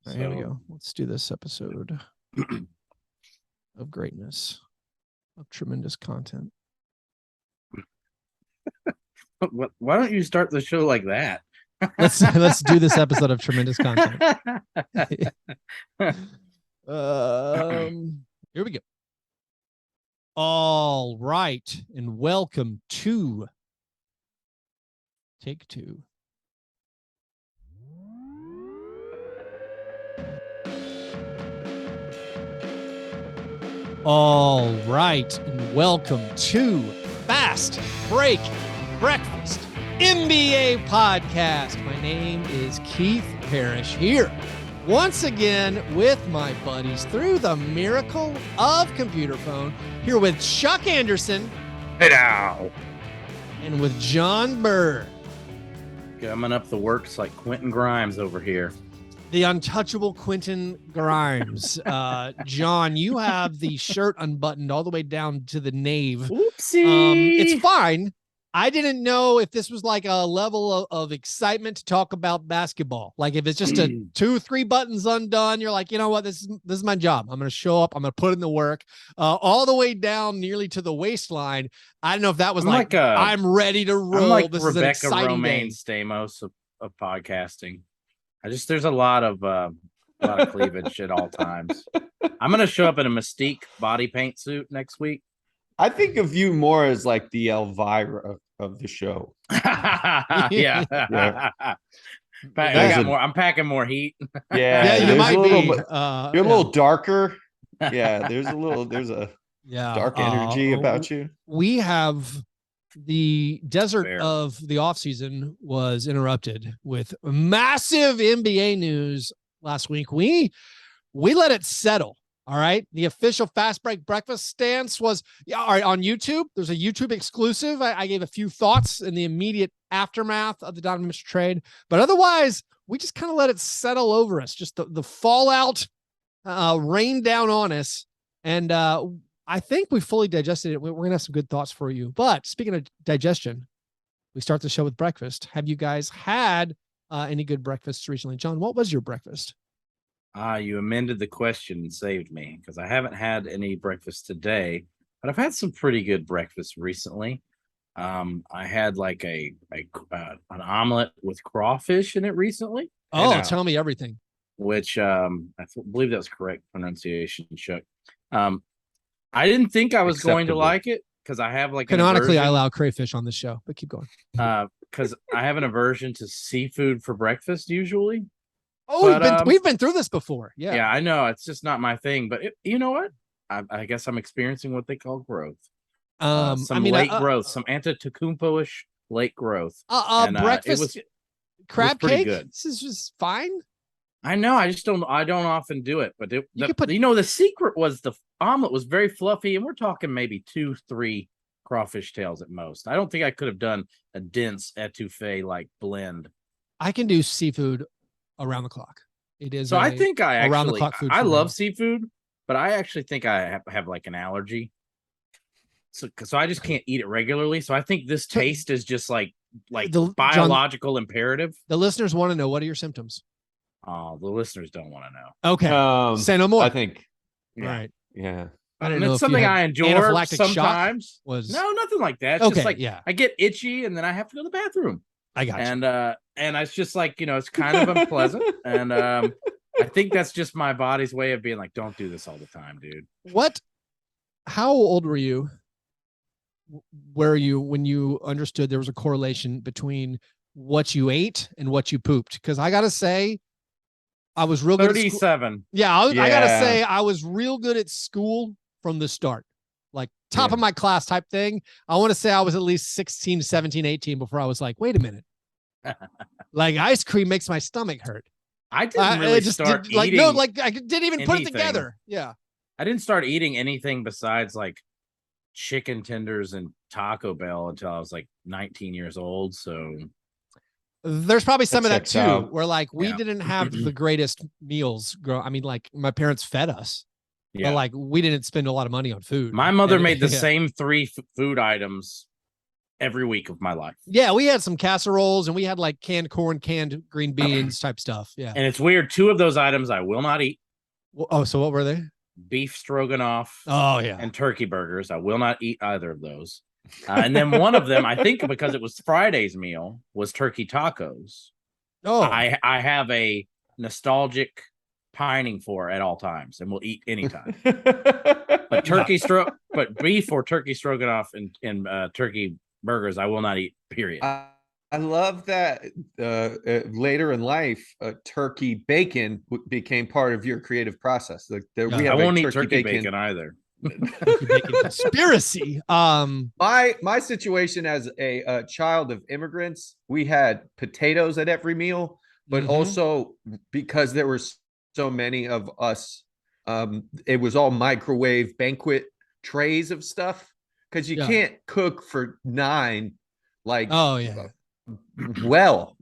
right, here we go. Let's do this episode of greatness, of tremendous content. Why don't you start the show like that? Let's do this episode of tremendous content. Here we go. All right, and welcome to Take Two. All right, and welcome to Fastbreak Breakfast NBA podcast. My name is Keith Parrish here once again with my buddies through the miracle of computer phone, here with Chuck Anderson. Hey now. And with John Burr. Coming up the works like Quentin Grimes over here. The untouchable Quentin Grimes. John, you have the shirt unbuttoned all the way down to the nape. Oopsie. It's fine. I didn't know if this was like a level of excitement to talk about basketball. Like if it's just a 2-3 buttons undone, you're like, you know what? This is my job. I'm going to show up. I'm going to put in the work all the way down nearly to the waistline. I don't know if that was I'm ready to roll. I'm like this Rebecca is an Romaine Stamos of podcasting. There's a lot of cleavage at all times. I'm going to show up in a Mystique body paint suit next week. I think of you more as like the Elvira of the show. Yeah. I'm packing more heat. Yeah, you might be. You're a little darker. Yeah, there's a dark energy about you. We have the desert of the offseason was interrupted with massive NBA news last week. We let it settle. All right. The official Fast Break Breakfast stance was all right on YouTube. There's a YouTube exclusive. I gave a few thoughts in the immediate aftermath of the Donovan Mitchell trade, but otherwise we just kind of let it settle over us. Just the fallout rained down on us. And I think we fully digested it. We're going to have some good thoughts for you. But speaking of digestion, we start the show with breakfast. Have you guys had any good breakfasts recently? John, what was your breakfast? You amended the question and saved me because I haven't had any breakfast today, but I've had some pretty good breakfast recently. I had like an omelet with crawfish in it recently. Oh, tell me everything. Which I believe that's correct pronunciation, Chuck. I didn't think I was going to like it because I have like canonically I allow crayfish on this show, but keep going. Because I have an aversion to seafood for breakfast usually. Oh, but, we've been through this before. Yeah, I know it's just not my thing. But you know what? I guess I'm experiencing what they call growth. Late growth, some Antetokounmpo-ish late growth. Breakfast crab cake. Good. This is just fine. I know. I don't often do it, but the secret was the omelet was very fluffy, and we're talking maybe 2-3 crawfish tails at most. I don't think I could have done a dense etouffee like blend. I can do seafood around the clock. It is so. I think I around the clock food. I love seafood, but I actually think I have like an allergy. So I just can't eat it regularly. So I think this taste is just like the biological John, imperative. The listeners want to know, what are your symptoms? Oh, the listeners don't want to know. Okay, say no more. I think. Yeah. Right. Yeah. I don't know. It's something I enjoy sometimes. No, nothing like that. It's just like I get itchy and then I have to go to the bathroom. I got you. And it's just like, it's kind of unpleasant. And I think that's just my body's way of being like, don't do this all the time, dude. How old were you? Where are you when you understood there was a correlation between what you ate and what you pooped? Because I got to say, I was real good. 37. I got to say, I was real good at school from the start. Like top of my class type thing. I want to say I was at least 16, 17, 18 before I was like, wait a minute. Like ice cream makes my stomach hurt. I didn't really start eating. I didn't even put it together. Yeah. I didn't start eating anything besides like chicken tenders and Taco Bell until I was like 19 years old. So there's probably some of that too, where like we didn't have the greatest meals. I mean, like my parents fed us. Yeah. But like we didn't spend a lot of money on food. My mother made the same 3 food items every week of my life. Yeah, we had some casseroles and we had like canned corn, canned green beans type stuff. Yeah. And it's weird. 2 of those items I will not eat. Oh, so what were they? Beef stroganoff. Oh, yeah. And turkey burgers. I will not eat either of those. And then one of them, I think because it was Friday's meal, was turkey tacos. Oh, I have a nostalgic pining for at all times, and will eat anytime. But but beef or turkey stroganoff and turkey burgers, I will not eat. Period. I love that later in life, turkey bacon became part of your creative process. I won't eat turkey bacon either. Conspiracy. My situation as a child of immigrants, we had potatoes at every meal, but also because there were so many of us, it was all microwave banquet trays of stuff, because you can't cook for 9 like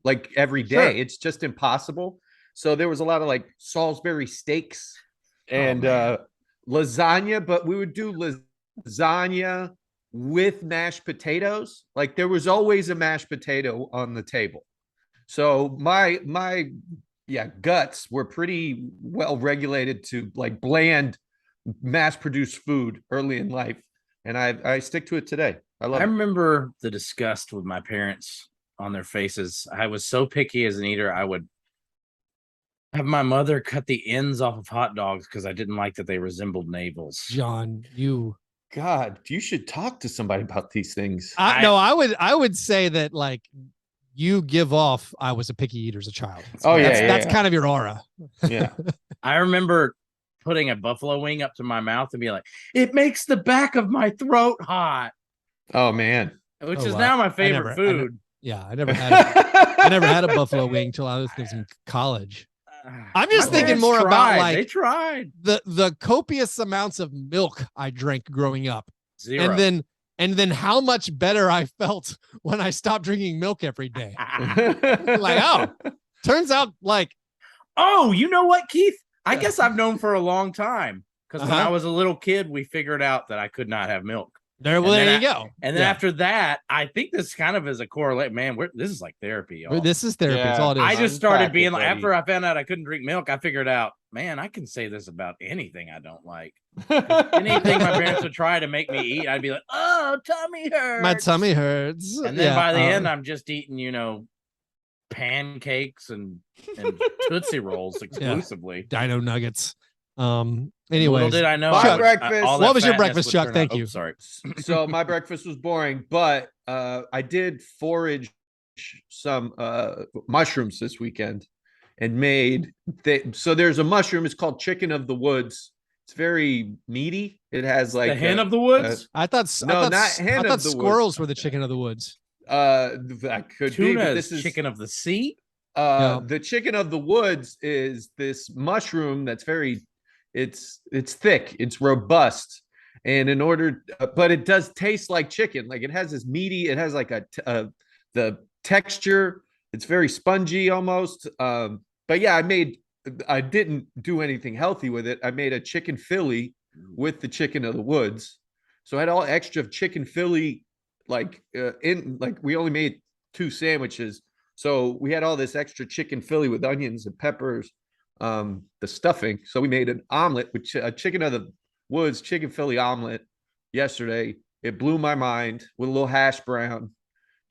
like every day. Sure. It's just impossible. So there was a lot of like Salisbury steaks and lasagna, but we would do lasagna with mashed potatoes. Like there was always a mashed potato on the table. So my guts were pretty well regulated to like bland mass produced food early in life, and I stick to it today. I remember the disgust with my parents on their faces. I was so picky as an eater. I would have my mother cut the ends off of hot dogs because I didn't like that they resembled navels. John, God, you should talk to somebody about these things. I would say that like you give off, I was a picky eater as a child. That's kind of your aura. Yeah. I remember putting a buffalo wing up to my mouth and be like, it makes the back of my throat hot. Oh man. Which is now my favorite food. I never had a buffalo wing until I was in college. I'm just thinking more about like they tried the copious amounts of milk I drank growing up. 0. And then how much better I felt when I stopped drinking milk every day. Like, oh, turns out like, oh, you know what, Keith? I guess I've known for a long time, because when I was a little kid, we figured out that I could not have milk. There you go. And then after that, I think this kind of is a correlate. Man, this is like therapy. Y'all. This is therapy. That's all it is. I just started being like, after I found out I couldn't drink milk, I figured out, man, I can say this about anything I don't like. Anything my parents would try to make me eat, I'd be like, oh, tummy hurts. My tummy hurts. And then by the end, I'm just eating, pancakes and Tootsie Rolls exclusively. Dino Nuggets. Anyways, little did I know. My breakfast. What was your breakfast, Chuck? Thank you. Sorry. So my breakfast was boring, but I did forage some mushrooms this weekend and made. So there's a mushroom. It's called chicken of the woods. It's very meaty. It has like the hen of the woods. I thought squirrels were the chicken of the woods. That could Tuna be. But this is chicken of the sea. The chicken of the woods is this mushroom that's very, it's thick, it's robust, and but it does taste like chicken. Like it has this meaty, it has like the texture. It's very spongy almost. But yeah, I didn't do anything healthy with it. I made a chicken Philly with the chicken of the woods. So I had all extra chicken Philly, we only made 2 sandwiches. So we had all this extra chicken Philly with onions and peppers, the stuffing. So we made an omelet with a chicken of the woods, chicken Philly omelet yesterday. It blew my mind with a little hash brown.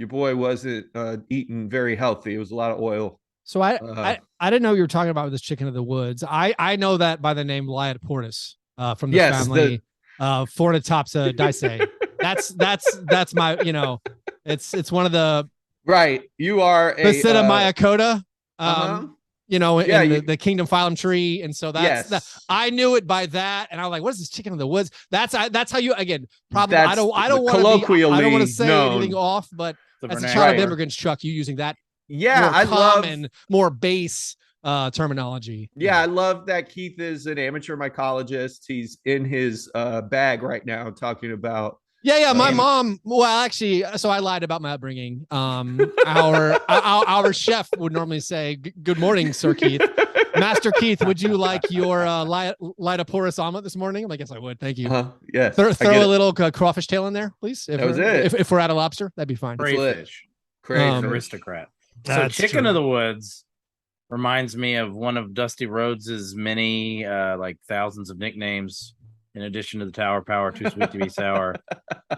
Your boy wasn't eating very healthy. It was a lot of oil. So I didn't know you were talking about this chicken of the woods. I know that by the name Liat Portis from the family Fornitopsa Dice. That's my, it's one of the right. You are a Bacida myocota. The kingdom phylum tree, and so I knew it by that, and I was like, "What is this chicken of the woods?" That's how you probably. I don't want to say anything off, but as a child of immigrants, Chuck, you using that more base terminology. Yeah, I love that Keith is an amateur mycologist. He's in his bag right now talking about. Yeah. My mom. Well, actually, so I lied about my upbringing. Our chef would normally say, "Good morning, Sir Keith." Master Keith, would you like your light-a-porous omelet this morning? I guess I would. Thank you. Yes. Throw a little crawfish tail in there, please. That was it. If we're out of lobster, that'd be fine. Crayfish. Crayfish. Aristocrat. So That's Chicken true. of the Woods reminds me of one of Dusty Rhodes's many like thousands of nicknames. In addition to the Tower Power, Too Sweet to Be Sour,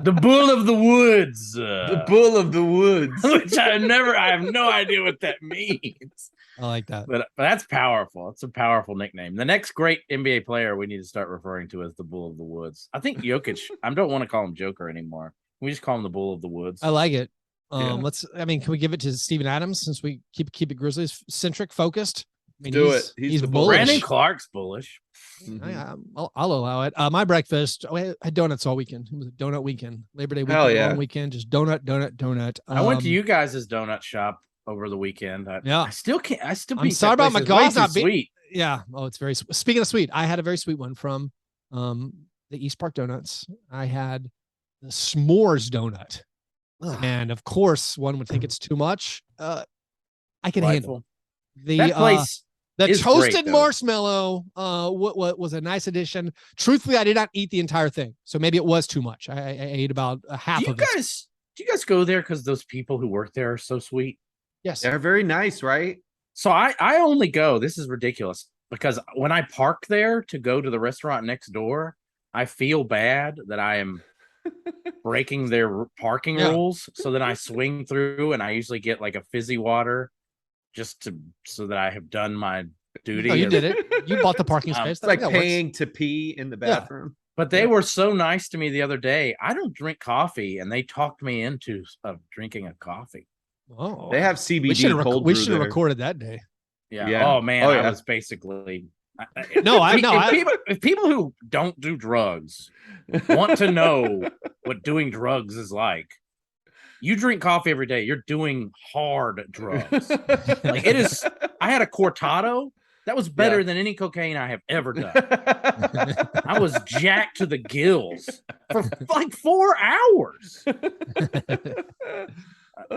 the Bull of the Woods. The Bull of the Woods. Which I have no idea what that means. I like that. But that's powerful. It's a powerful nickname. The next great NBA player we need to start referring to as the Bull of the Woods. I think Jokic. I don't want to call him Joker anymore. We just call him the Bull of the Woods. I like it. Yeah. Can we give it to Steven Adams since we keep it Grizzlies centric focused? Do it. He's the bullish. Brandon Clark's bullish. I'll allow it. My breakfast. I had donuts all weekend. It was a donut weekend. Labor Day weekend. Hell yeah. Long weekend. Just donut. I went to you guys' donut shop over the weekend. I still can't. I'm sorry about my guys not sweet. Yeah. Oh, it's very speaking of sweet. I had a very sweet one from the East Park Donuts. I had the s'mores donut. Ugh. And of course, one would think it's too much. I can handle That place. The is toasted great, though. marshmallow. What was a nice addition. Truthfully, I did not eat the entire thing, so maybe it was too much. I ate about a half Do of it. you guys go there because those people who work there are so sweet? Yes. They're very nice, right? So I only go. This is ridiculous because when I park there to go to the restaurant next door, I feel bad that I am breaking their parking rules. So then I swing through and I usually get like a fizzy water so that I have done my duty. No, you did it. You bought the parking space. It's like paying to pee in the bathroom. But they were so nice to me the other day. I don't drink coffee, and they talked me into drinking a coffee. Oh, They have CBD cold we brew should have there. recorded that day. Yeah. Oh man, Oh, I yeah. was basically. If people who don't do drugs want to know what doing drugs is like, you drink coffee every day. You're doing hard drugs. Like it is. I had a cortado. That was better than any cocaine I have ever done. I was jacked to the gills for like 4 hours.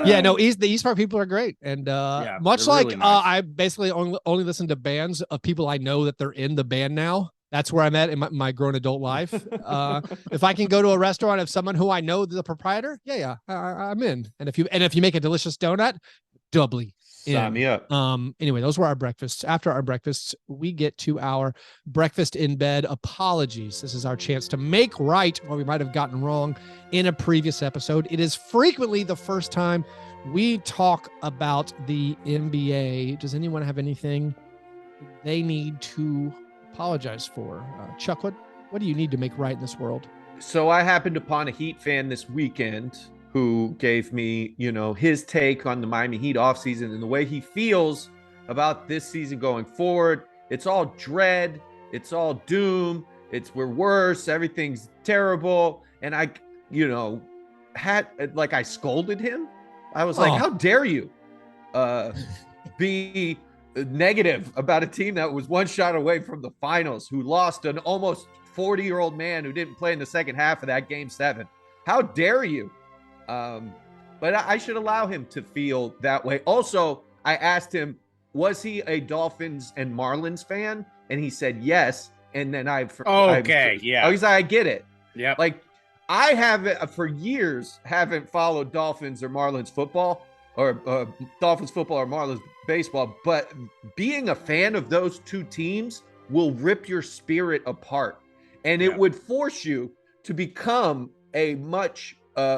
Yeah, no, the East Park people are great, and much they're like really nice. I basically only listen to bands of people I know that they're in the band now. That's where I'm at in my grown adult life. If I can go to a restaurant of someone who I know the proprietor, I'm in. And if you make a delicious donut, doubly in. Sign me up. Anyway, those were our breakfasts. After our breakfasts, we get to our breakfast in bed apologies. This is our chance to make right what we might have gotten wrong in a previous episode. It is frequently the first time we talk about the NBA. Does anyone have anything they need to apologize for? Chuck, what do you need to make right in this world? So I happened upon a Heat fan this weekend who gave me, his take on the Miami Heat offseason and the way he feels about this season going forward. It's all dread. It's all doom. We're worse. Everything's terrible. And I scolded him. I was like, how dare you be negative about a team that was one shot away from the finals, who lost an almost 40-year-old man who didn't play in the second half of that game 7. How dare you? But I should allow him to feel that way. Also, I asked him, was he a Dolphins and Marlins fan? And he said yes. And then he's like, I get it. Yeah. Like, I haven't for years followed Dolphins or Marlins football or Dolphins football or Marlins baseball, but being a fan of those two teams will rip your spirit apart, and it would force you to become a much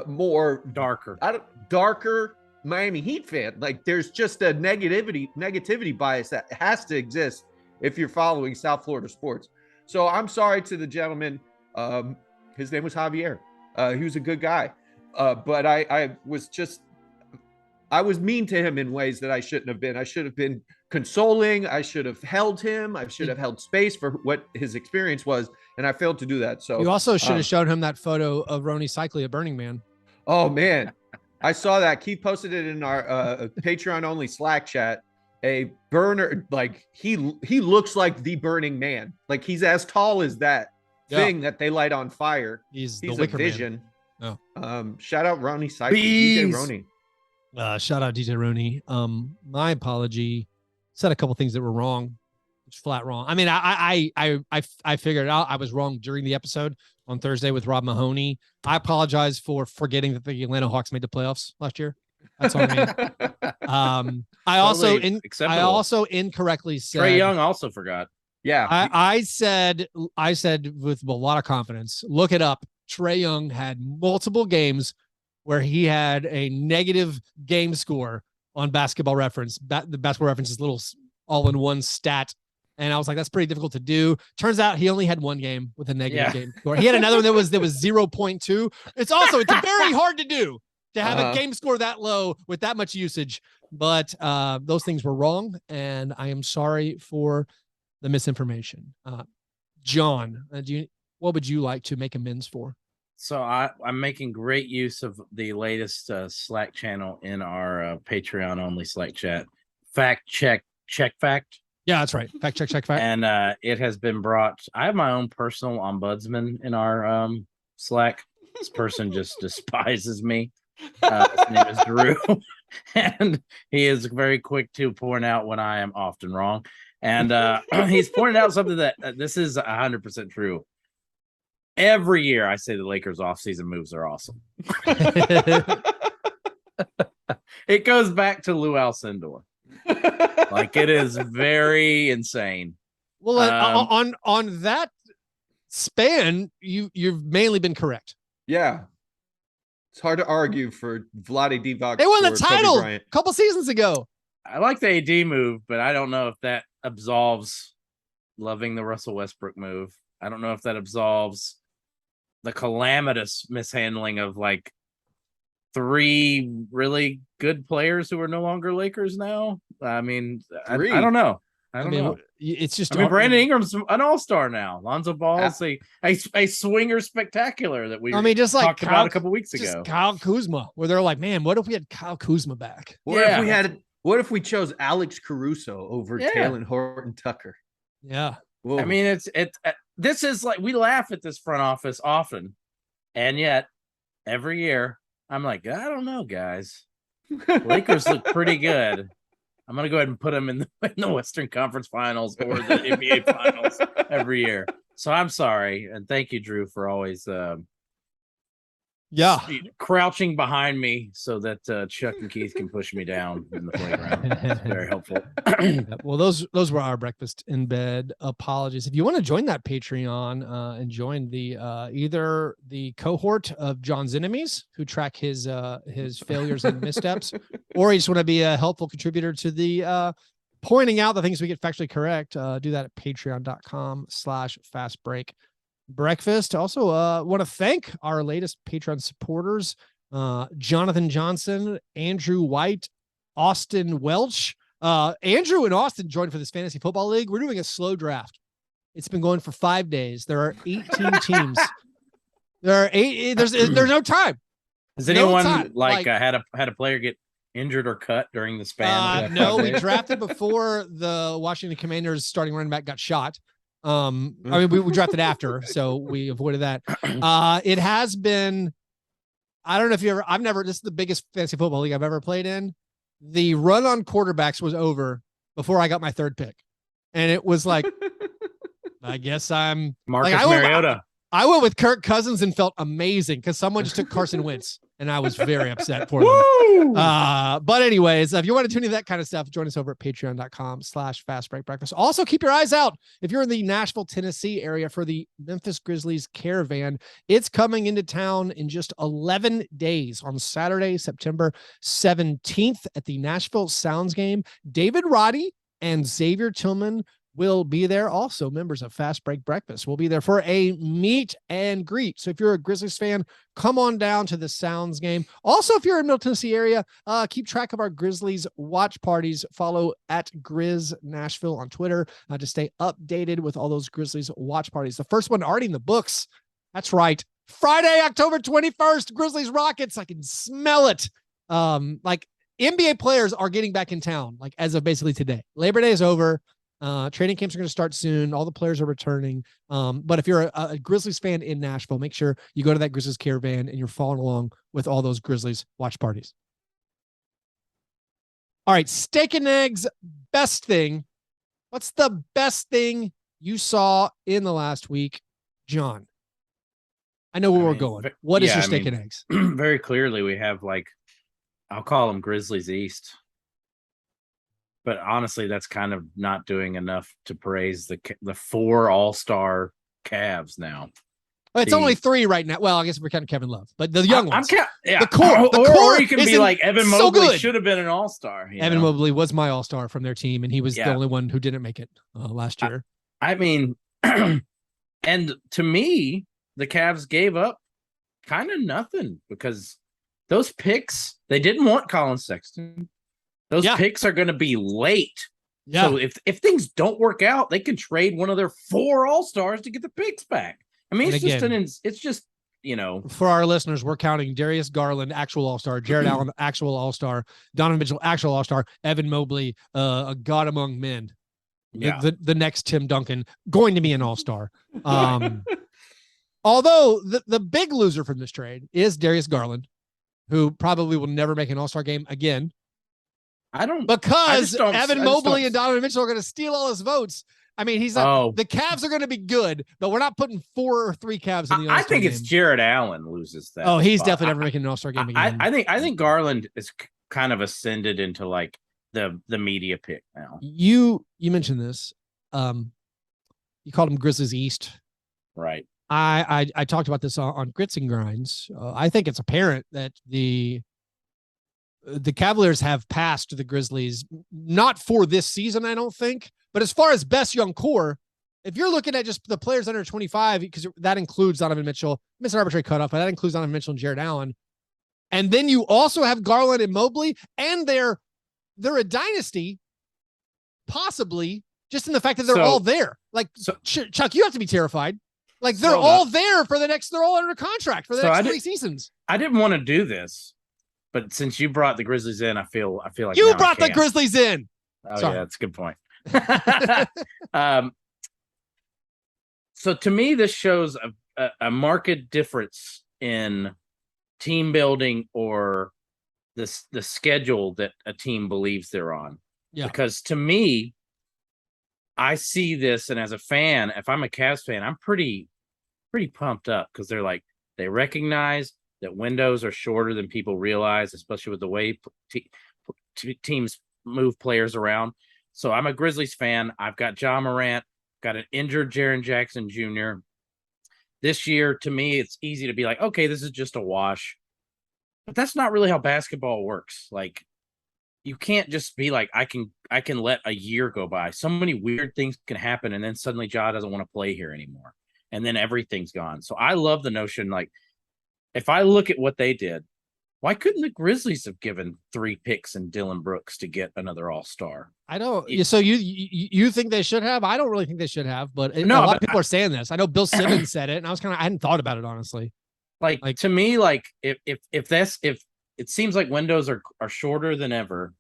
more darker Miami Heat fan. Like, there's just a negativity bias that has to exist if you're following South Florida sports. So I'm sorry to the gentleman. His name was Javier. He was a good guy, but I was mean to him in ways that I shouldn't have been. I should have been consoling. I should have held him. I should have held space for what his experience was, and I failed to do that. So you also should have shown him that photo of Rony Cycli at Burning Man. Oh man, I saw that. Keith posted it in our Patreon only Slack chat. A burner, like he looks like the Burning Man. Like, he's as tall as that thing that they light on fire. He's a Wicker vision. Man. Oh. Shout out Rony Cycli, DJ Rony. Shout out DJ Rony. My apology. Said a couple things that were wrong. It's flat wrong. I mean, I figured it out. I was wrong during the episode on Thursday with Rob Mahoney. I apologize for forgetting that the Atlanta Hawks made the playoffs last year. That's on me. I also incorrectly said Trae Young also forgot. Yeah. I said with a lot of confidence, look it up. Trae Young had multiple games where he had a negative game score on Basketball Reference. The Basketball Reference's little all-in-one stat. And I was like, that's pretty difficult to do. Turns out he only had one game with a negative game score. He had another one that was 0.2. It's very hard to do to have a game score that low with that much usage. But those things were wrong, and I am sorry for the misinformation. John, what would you like to make amends for? So I'm making great use of the latest Slack channel in our Patreon only Slack chat. Fact check. Yeah, that's right. Fact check. And it has been brought. I have my own personal ombudsman in our Slack. This person just despises me. His name is Drew, and he is very quick to point out when I am often wrong. And he's pointed out something that this is 100% true. Every year I say the Lakers offseason moves are awesome. It goes back to Lou Alcindor. Like, it is very insane. Well, on that span, you've mainly been correct. Yeah. It's hard to argue for Vlade Divac. They won the title a couple seasons ago. I like the AD move, but I don't know if that absolves loving the Russell Westbrook move. I don't know if that absolves the calamitous mishandling of like 3 really good players who are no longer Lakers now. I mean, I don't know. I don't know. It's just. Brandon Ingram's an all-star now. Lonzo Ball's a swinger spectacular that we just like talked about a couple weeks ago. Kyle Kuzma, where they're like, man, what if we had Kyle Kuzma back? What if we chose Alex Caruso over Talen Horton-Tucker? Yeah. Whoa. I mean, this is like, we laugh at this front office often, and yet every year I'm like, I don't know, guys. Lakers look pretty good. I'm going to go ahead and put them in the Western Conference Finals or the NBA Finals every year. So I'm sorry. And thank you, Drew, for always crouching behind me so that Chuck and Keith can push me down in the playground. It's very helpful. Well, those were our breakfast in bed apologies. If you want to join that Patreon and join the either the cohort of John's enemies who track his failures and missteps, or you just want to be a helpful contributor to the pointing out the things we get factually correct, do that at patreon.com/fastbreak breakfast. Also want to thank our latest Patreon supporters, Jonathan Johnson, Andrew White, Austin Welch. Andrew and Austin joined for this fantasy football league. We're doing a slow draft. It's been going for 5 days. There are 18 teams. There's no time. Has anyone had a player get injured or cut during the span? No, we drafted before the Washington Commanders starting running back got shot. I mean, we drafted after, so we avoided that. It has been, I don't know if this is the biggest fantasy football league I've ever played in. The run on quarterbacks was over before I got my 3rd pick. And it was like, I guess I'm Marcus Mariota. I went with Kirk Cousins and felt amazing because someone just took Carson Wentz, and I was very upset for them. But anyways, if you want to tune into that kind of stuff, join us over at patreon.com/fastbreakbreakfast. Also, keep your eyes out if you're in the Nashville, Tennessee area for the Memphis Grizzlies Caravan. It's coming into town in just 11 days on Saturday, September 17th at the Nashville Sounds game. David Roddy and Xavier Tillman will be there. Also, members of Fast Break Breakfast will be there for a meet and greet. So if you're a Grizzlies fan, come on down to the Sounds game. Also, if you're in Middle Tennessee area, keep track of our Grizzlies watch parties. Follow at Grizz Nashville on Twitter to stay updated with all those Grizzlies watch parties. The first one already in the books. That's right. Friday, October 21st, Grizzlies Rockets. I can smell it. Like NBA players are getting back in town, like as of basically today. Labor Day is over. Training camps are going to start soon. All the players are returning. But if you're a Grizzlies fan in Nashville, make sure you go to that Grizzlies Caravan and you're following along with all those Grizzlies watch parties. All right. Steak and eggs. Best thing What's the best thing you saw in the last week, John? I know where we're going. What is your steak and eggs? Very clearly, we have I'll call them Grizzlies East. But honestly, that's kind of not doing enough to praise the 4 all-star Cavs now. Well, it's only 3 right now. Well, I guess we're counting Kevin Love, but the young ones. The core. Or you can be like Evan Mobley should have been an all-star. Evan Mobley was my all-star from their team, and he was the only one who didn't make it last year. I mean, and to me, the Cavs gave up kind of nothing because those picks, they didn't want Colin Sexton. Those picks are going to be late. Yeah. So if things don't work out, they can trade one of their 4 all-stars to get the picks back. I mean, it's just, For our listeners, we're counting Darius Garland, actual all-star, Jared Allen, actual all-star, Donovan Mitchell, actual all-star, Evan Mobley, a god among men. Yeah. The next Tim Duncan, going to be an all-star. Although the big loser from this trade is Darius Garland, who probably will never make an all-star game again. Because Evan Mobley and Donovan Mitchell are going to steal all his votes. I mean, he's like, the Cavs are going to be good, but we're not putting 4 or 3 Cavs in the All-Star I think game. it's Jared Allen loses that. Oh, he's definitely never making an All-Star game again. I think Garland is kind of ascended into the media pick now. You mentioned this. You called him Grizzlies East. Right. I talked about this on Grits and Grinds. I think it's apparent that the Cavaliers have passed the Grizzlies, not for this season, I don't think, but as far as best young core, if you're looking at just the players under 25, because that includes Donovan Mitchell, miss an arbitrary cutoff, but that includes Donovan Mitchell and Jared Allen. And then you also have Garland and Mobley, and they're a dynasty, possibly, just in the fact that they're all there. Chuck, you have to be terrified. They're all there for they're all under contract for the next 3 seasons. I didn't want to do this. But since you brought the Grizzlies in, I feel like you brought the Grizzlies in. Oh, sorry. Yeah, that's a good point. So to me, this shows a marked difference in team building or the schedule that a team believes they're on. Yeah. Because to me, I see this, and as a fan, if I'm a Cavs fan, I'm pretty pumped up because they recognize that windows are shorter than people realize, especially with the way teams move players around. So I'm a Grizzlies fan. I've got John Morant, got an injured Jaren Jackson Jr. This year, to me, it's easy to be like, okay, this is just a wash. But that's not really how basketball works. You can't just be like, I can let a year go by. So many weird things can happen, and then suddenly Ja doesn't want to play here anymore. And then everything's gone. So I love the notion, if I look at what they did, why couldn't the Grizzlies have given 3 picks and Dylan Brooks to get another all-star? I don't. So you think they should have? I don't really think they should have, but a lot of people are saying this. I know Bill Simmons said it, and I hadn't thought about it, honestly. To me, if it seems like windows are shorter than ever,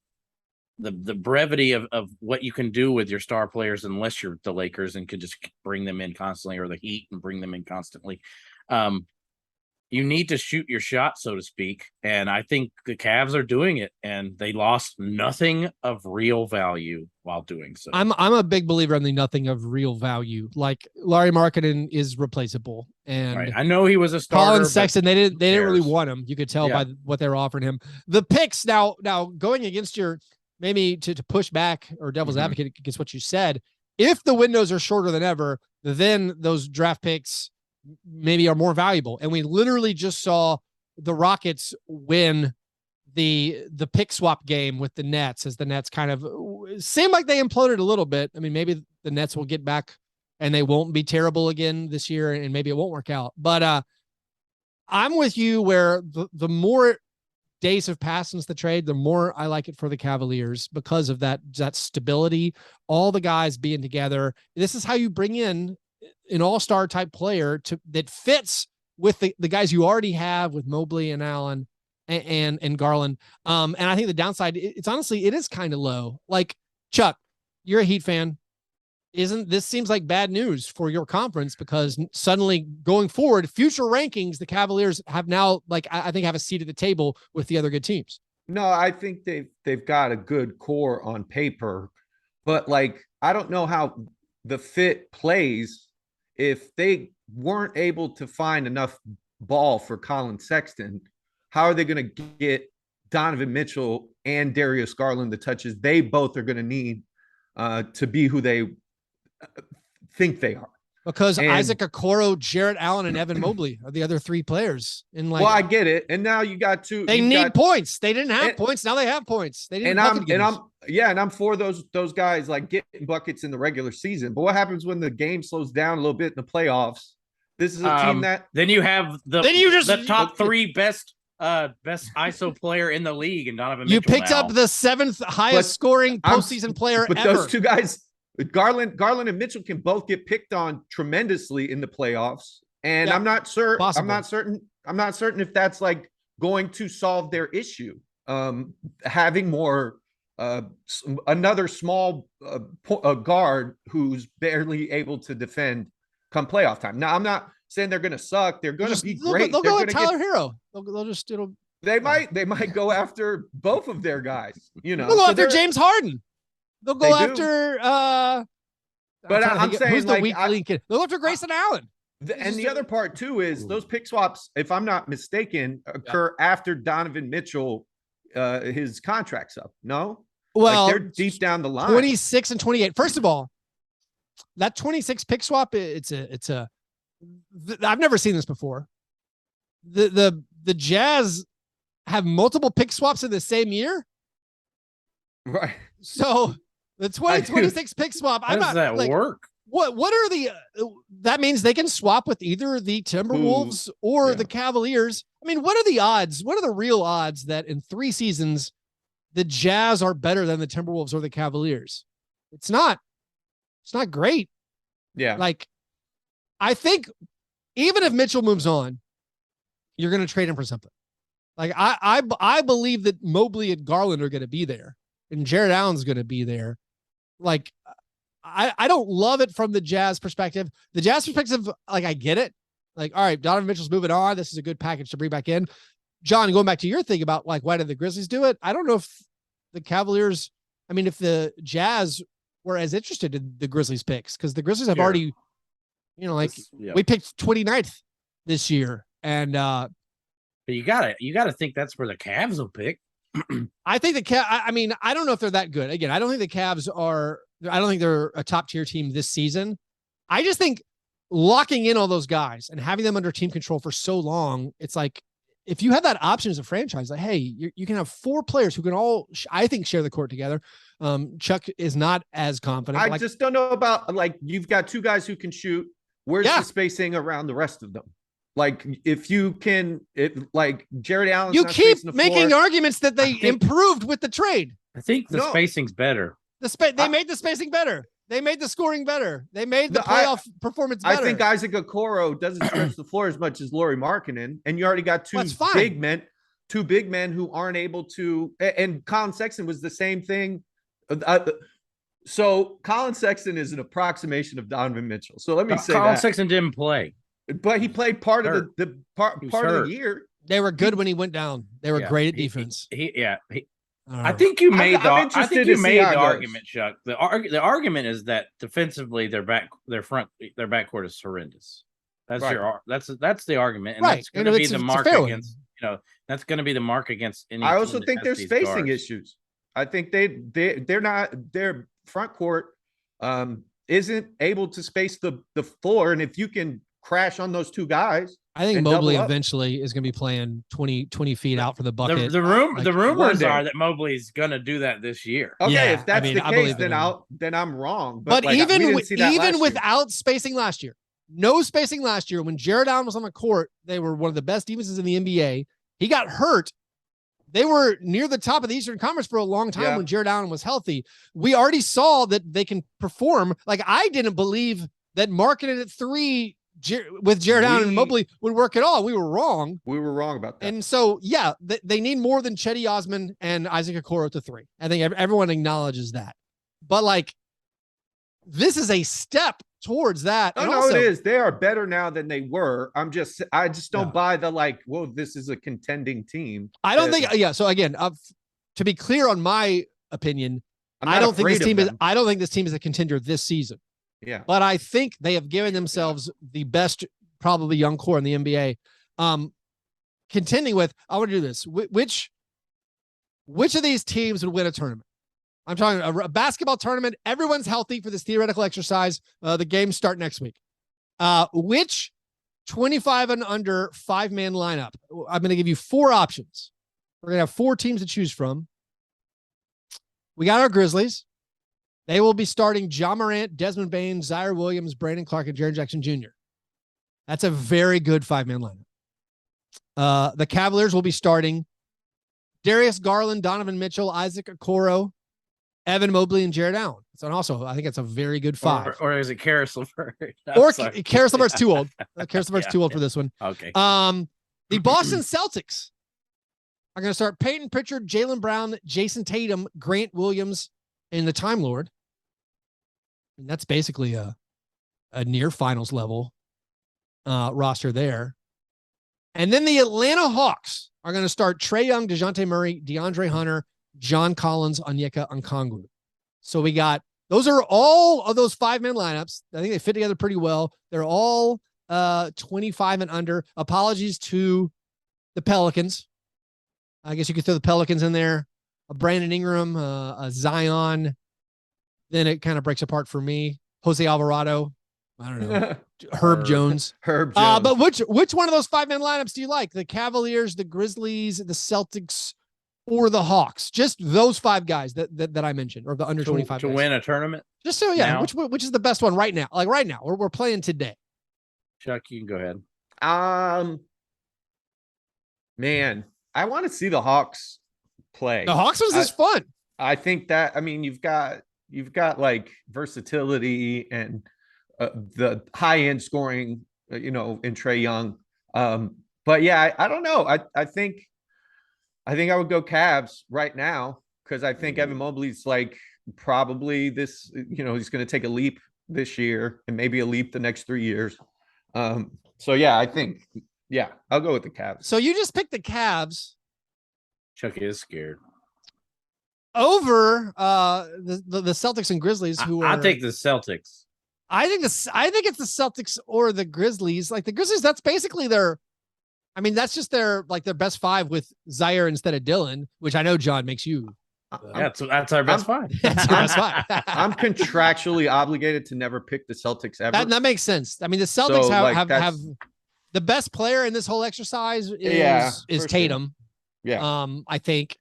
the brevity of what you can do with your star players, unless you're the Lakers and could just bring them in constantly, or the Heat and bring them in constantly. You need to shoot your shot, so to speak. And I think the Cavs are doing it, and they lost nothing of real value while doing so. I'm a big believer in the nothing of real value. Larry Markkinen is replaceable. And right. I know he was a starter. Colin Sexton, they didn't really want him. You could tell by what they were offering him. The picks now going against your, maybe to push back or devil's advocate against what you said, if the windows are shorter than ever, then those draft picks maybe are more valuable. And we literally just saw the Rockets win the pick swap game with the Nets, as the Nets kind of seemed like they imploded a little bit. I mean, maybe the Nets will get back and they won't be terrible again this year, and maybe it won't work out. But I'm with you where the more days have passed since the trade, the more I like it for the Cavaliers because of that stability, all the guys being together. This is how you bring in an all-star type player that fits with the guys you already have with Mobley and Allen and Garland. And I think the downside, it's honestly, it is kind of low. Chuck, you're a Heat fan. This seems like bad news for your conference, because suddenly going forward, future rankings, the Cavaliers have now, I think, have a seat at the table with the other good teams. No, I think they've got a good core on paper, but I don't know how the fit plays if they weren't able to find enough ball for Colin Sexton. How are they going to get Donovan Mitchell and Darius Garland the touches they both are going to need to be who they think they are? Because Isaac Okoro, Jarrett Allen, and Evan Mobley are the other three players. Well, I get it. And now you got two. They need points. They didn't have points. Now they have points. They didn't. I'm for those guys like getting buckets in the regular season. But what happens when the game slows down a little bit in the playoffs? This is a team that then you have the top three best ISO player in the league, and Donovan Mitchell. You picked up the seventh highest scoring postseason player but ever. Those two guys, Garland and Mitchell, can both get picked on tremendously in the playoffs, and I'm not sure. I'm not certain if that's like going to solve their issue. Having more another small guard who's barely able to defend come playoff time. Now, I'm not saying they're going to suck. They're going to be great. They'll go with Tyler Hero. They might go after both of their guys. You know, they'll go after James Harden. They'll go after. But I'm saying, who's the weak link? They'll go after Grayson Allen. And the other part too is those pick swaps, if I'm not mistaken, occur after Donovan Mitchell, his contract's up. No, well, they're deep down the line. 26 and 28. First of all, that 26 pick swap, I've never seen this before. The Jazz have multiple pick swaps in the same year, right? So the 26 pick swap. How does that work? What are the? That means they can swap with either the Timberwolves or the Cavaliers. I mean, what are the odds? What are the real odds that in 3 seasons the Jazz are better than the Timberwolves or the Cavaliers? It's not great. Yeah. Like, I think even if Mitchell moves on, you're going to trade him for something. Like, I believe that Mobley and Garland are going to be there, and Jarrett Allen's going to be there. Like, I don't love it from the Jazz perspective. The Jazz perspective, like, I get it. Like, all right, Donovan Mitchell's moving on. This is a good package to bring back in. John, going back to your thing about, like, why did the Grizzlies do it? I don't know if the Cavaliers, I mean, if the Jazz were as interested in the Grizzlies picks, because the Grizzlies have already, we picked 29th this year. And but you gotta think that's where the Cavs will pick. I think the Cavs, I mean, I don't know if they're that good. Again, I don't think the Cavs are, I don't think they're a top tier team this season. I just think locking in all those guys and having them under team control for so long, it's like, if you have that option as a franchise, like, hey, you can have 4 players who can all, I think, share the court together. Chuck is not as confident. I just don't know about, like, you've got 2 guys who can shoot. Where's the spacing around the rest of them? Like, if you can, like Jarrett Allen, you keep making arguments that they improved with the trade. I think the spacing's better. They made the spacing better. They made the scoring better. They made the playoff performance better. I think Isaac Okoro doesn't stretch the floor as much as Lauri Markkanen, and you already got 2 big men who aren't able to. And Colin Sexton was the same thing. So Colin Sexton is an approximation of Donovan Mitchell. So let me say Colin Sexton didn't play, but he played part of the part of the year. They were good when he went down. They were great at defense. I think you made the argument, Chuck. The argument is that defensively their backcourt is horrendous. That's that's the argument, and that's going to be the mark against that's going to be the mark against any. I also think there's spacing issues. I think their front court isn't able to space the floor, and if you can crash on those 2 guys. I think Mobley eventually is going to be playing 20 feet out for the bucket. The rumors are that Mobley's going to do that this year. Okay, if that's the case, then I'm wrong. But even without spacing last year, no spacing last year, when Jarrett Allen was on the court, they were one of the best defenses in the NBA. He got hurt. They were near the top of the Eastern Conference for a long time when Jarrett Allen was healthy. We already saw that they can perform. Like, I didn't believe that Markkanen at 3 with Jarrett Allen and Mobley would work at all. We were wrong. We were wrong about that. And so, they need more than Cedi Osman and Isaac Okoro to 3. I think everyone acknowledges that. But, like, this is a step towards that. No, it is. They are better now than they were. I just don't buy the, like, well, this is a contending team. I don't think. So again, to be clear on my opinion, I don't think this team is a contender this season. Yeah. But I think they have given themselves the best, probably young core in the NBA. Contending with, I want to do this. Which of these teams would win a tournament? I'm talking a basketball tournament. Everyone's healthy for this theoretical exercise. The games start next week. Which 25 and under 5-man lineup? I'm going to give you 4 options. We're going to have 4 teams to choose from. We got our Grizzlies. They will be starting John Morant, Desmond Bane, Zaire Williams, Brandon Clark, and Jaren Jackson Jr. That's a very good 5-man lineup. The Cavaliers will be starting Darius Garland, Donovan Mitchell, Isaac Okoro, Evan Mobley, and Jared Allen. So, and also, I think it's a very good 5. Or is it Karis LeVert? Or Karis LeVert's too old. Karis LeVert's too old for this one. Okay. The Boston Celtics are going to start Peyton Pritchard, Jaylen Brown, Jason Tatum, Grant Williams, and the Time Lord. And that's basically a near finals level roster there. And then the Atlanta Hawks are going to start Trae Young, DeJounte Murray, DeAndre Hunter, John Collins, Onyeka Okongwu. So we got, those are all of those 5-man lineups. I think they fit together pretty well. They're all 25 and under. Apologies to the Pelicans. I guess you could throw the Pelicans in there. A Brandon Ingram, a Zion. Then it kind of breaks apart for me. Jose Alvarado. I don't know. Herb Jones. Herb Jones. But which one of those 5-man lineups do you like? The Cavaliers, the Grizzlies, the Celtics, or the Hawks? Just those 5 guys that I mentioned, or the under 25 to guys. win a tournament. Just so which is the best one right now? Like right now, we're playing today. Chuck, you can go ahead. Man, I want to see the Hawks play. The Hawks was just fun. I think that, I mean, you've got like versatility and the high end scoring, in Trae Young. But yeah, I don't know. I think I would go Cavs right now, because I think Evan Mobley's like probably this, he's going to take a leap this year and maybe a leap the next 3 years. So yeah, I think, I'll go with the Cavs. So you just picked the Cavs. Chuck is scared. Over the Celtics and Grizzlies, I'll take the Celtics. I think it's the Celtics or the Grizzlies. Like the Grizzlies, that's basically that's just their best 5 with Zaire instead of Dylan, which I know John makes you. That's our best 5. That's your best 5. I'm contractually obligated to never pick the Celtics ever. That makes sense. I mean, the Celtics have the best player in this whole exercise is Tatum. Sure. Yeah. I think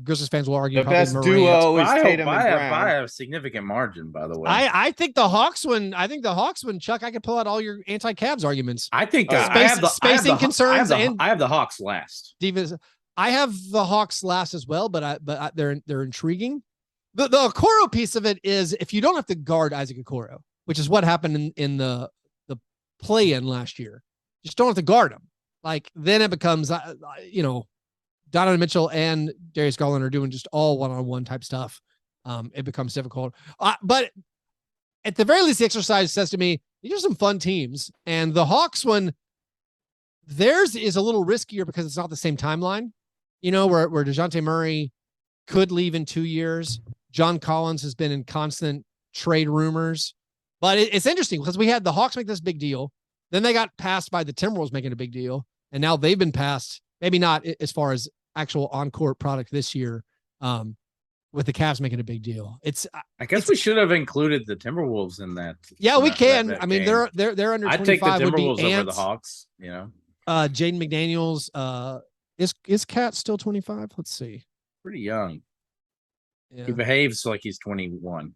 Grizzlies fans will argue the probably best Morant. duo is Tatum and Brown. By a significant margin, by the way. I think the Hawks win. Chuck, I could pull out all your anti-Cavs arguments. I think spacing concerns. I have the Hawks last. I have the Hawks last as well, but they're intriguing. The Okoro piece of it is, if you don't have to guard Isaac Okoro, which is what happened in the play-in last year, just don't have to guard him. Like then it becomes Donovan Mitchell and Darius Garland are doing just all one-on-one type stuff. It becomes difficult. But at the very least, the exercise says to me, these are some fun teams. And the Hawks one, theirs is a little riskier because it's not the same timeline. Where DeJounte Murray could leave in 2 years. John Collins has been in constant trade rumors. But it's interesting because we had the Hawks make this big deal. Then they got passed by the Timberwolves making a big deal. And now they've been passed, maybe not as far as actual on-court product this year, with the Cavs making a big deal. I guess we should have included the Timberwolves in that. Yeah, we can. I mean, they're under 25. I'd take the Timberwolves over the Hawks, Jaden McDaniels, is Cat still 25? Let's see. Pretty young. Yeah. He behaves like he's 21.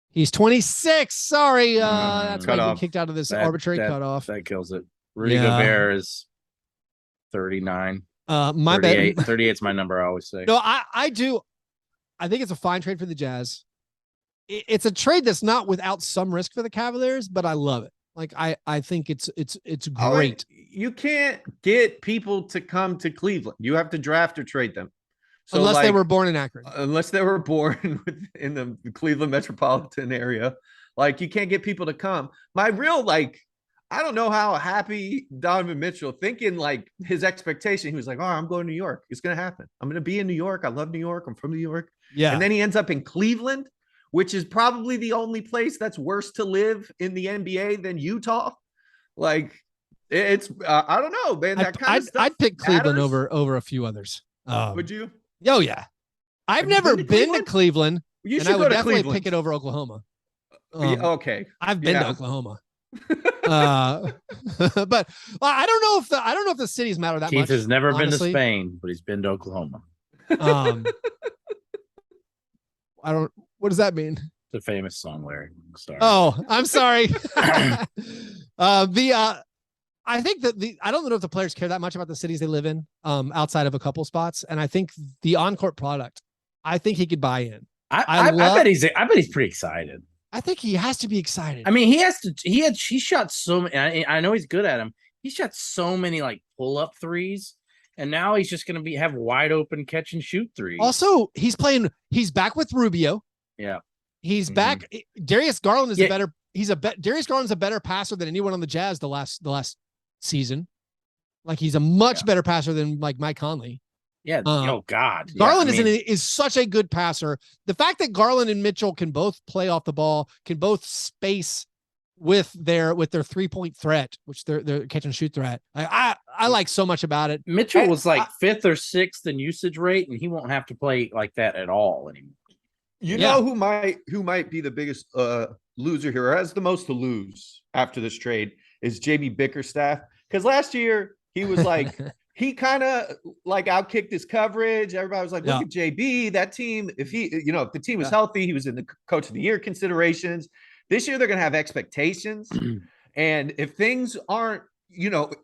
He's 26. Sorry. That's why he kicked out of this arbitrary cutoff. That kills it. Rudy Gobert is 39. My 38. 38 is my number, I always say. No, I do. I think it's a fine trade for the Jazz. It's a trade that's not without some risk for the Cavaliers, but I love it. Like I think it's great. You can't get people to come to Cleveland. You have to draft or trade them. So unless they were born in Akron. Unless they were born in the Cleveland metropolitan area. Like you can't get people to come. My real I don't know how happy Donovan Mitchell, thinking like his expectation, he was like, oh, I'm going to New York. It's going to happen. I'm going to be in New York. I love New York. I'm from New York. Yeah. And then he ends up in Cleveland, which is probably the only place that's worse to live in the NBA than Utah. Like, it's I don't know, man. That kind of stuff I'd pick Cleveland matters. over a few others. Would you? Oh yeah. I've Have you never been to been to Cleveland, You and should I go would to definitely Cleveland. pick it over Oklahoma. Yeah, okay. I've been to Oklahoma. But I don't know if the cities matter that much. Keith has never honestly. been to Spain, but he's been to Oklahoma. What does that mean? It's a famous song, Larry. Sorry. Oh, I'm sorry. I think that I don't know if the players care that much about the cities they live in, outside of a couple spots. And I think the on-court product, I think he could buy in. I bet he's pretty excited. I think he has to be excited. I mean, he shot so many. I know he's good at them. He shot so many like pull-up threes, and now he's just going to have wide open catch and shoot threes. Also, he's back with Rubio. Yeah. He's back. Darius Garland is Darius Garland's a better passer than anyone on the Jazz the last season. Like, he's a much better passer than like Mike Conley. Yeah. Oh God. Garland is such a good passer. The fact that Garland and Mitchell can both play off the ball, can both space with their 3-point threat, which their catch and shoot threat. I like so much about it. Mitchell was like 5th or 6th in usage rate, and he won't have to play like that at all anymore. You know who might be the biggest loser here, or has the most to lose after this trade, is JB Bickerstaff. Because last year he was like, he kind of like outkicked his coverage. Everybody was like, look at JB, that team. If the team was healthy, he was in the coach of the year considerations. This year they're going to have expectations. And if things aren't,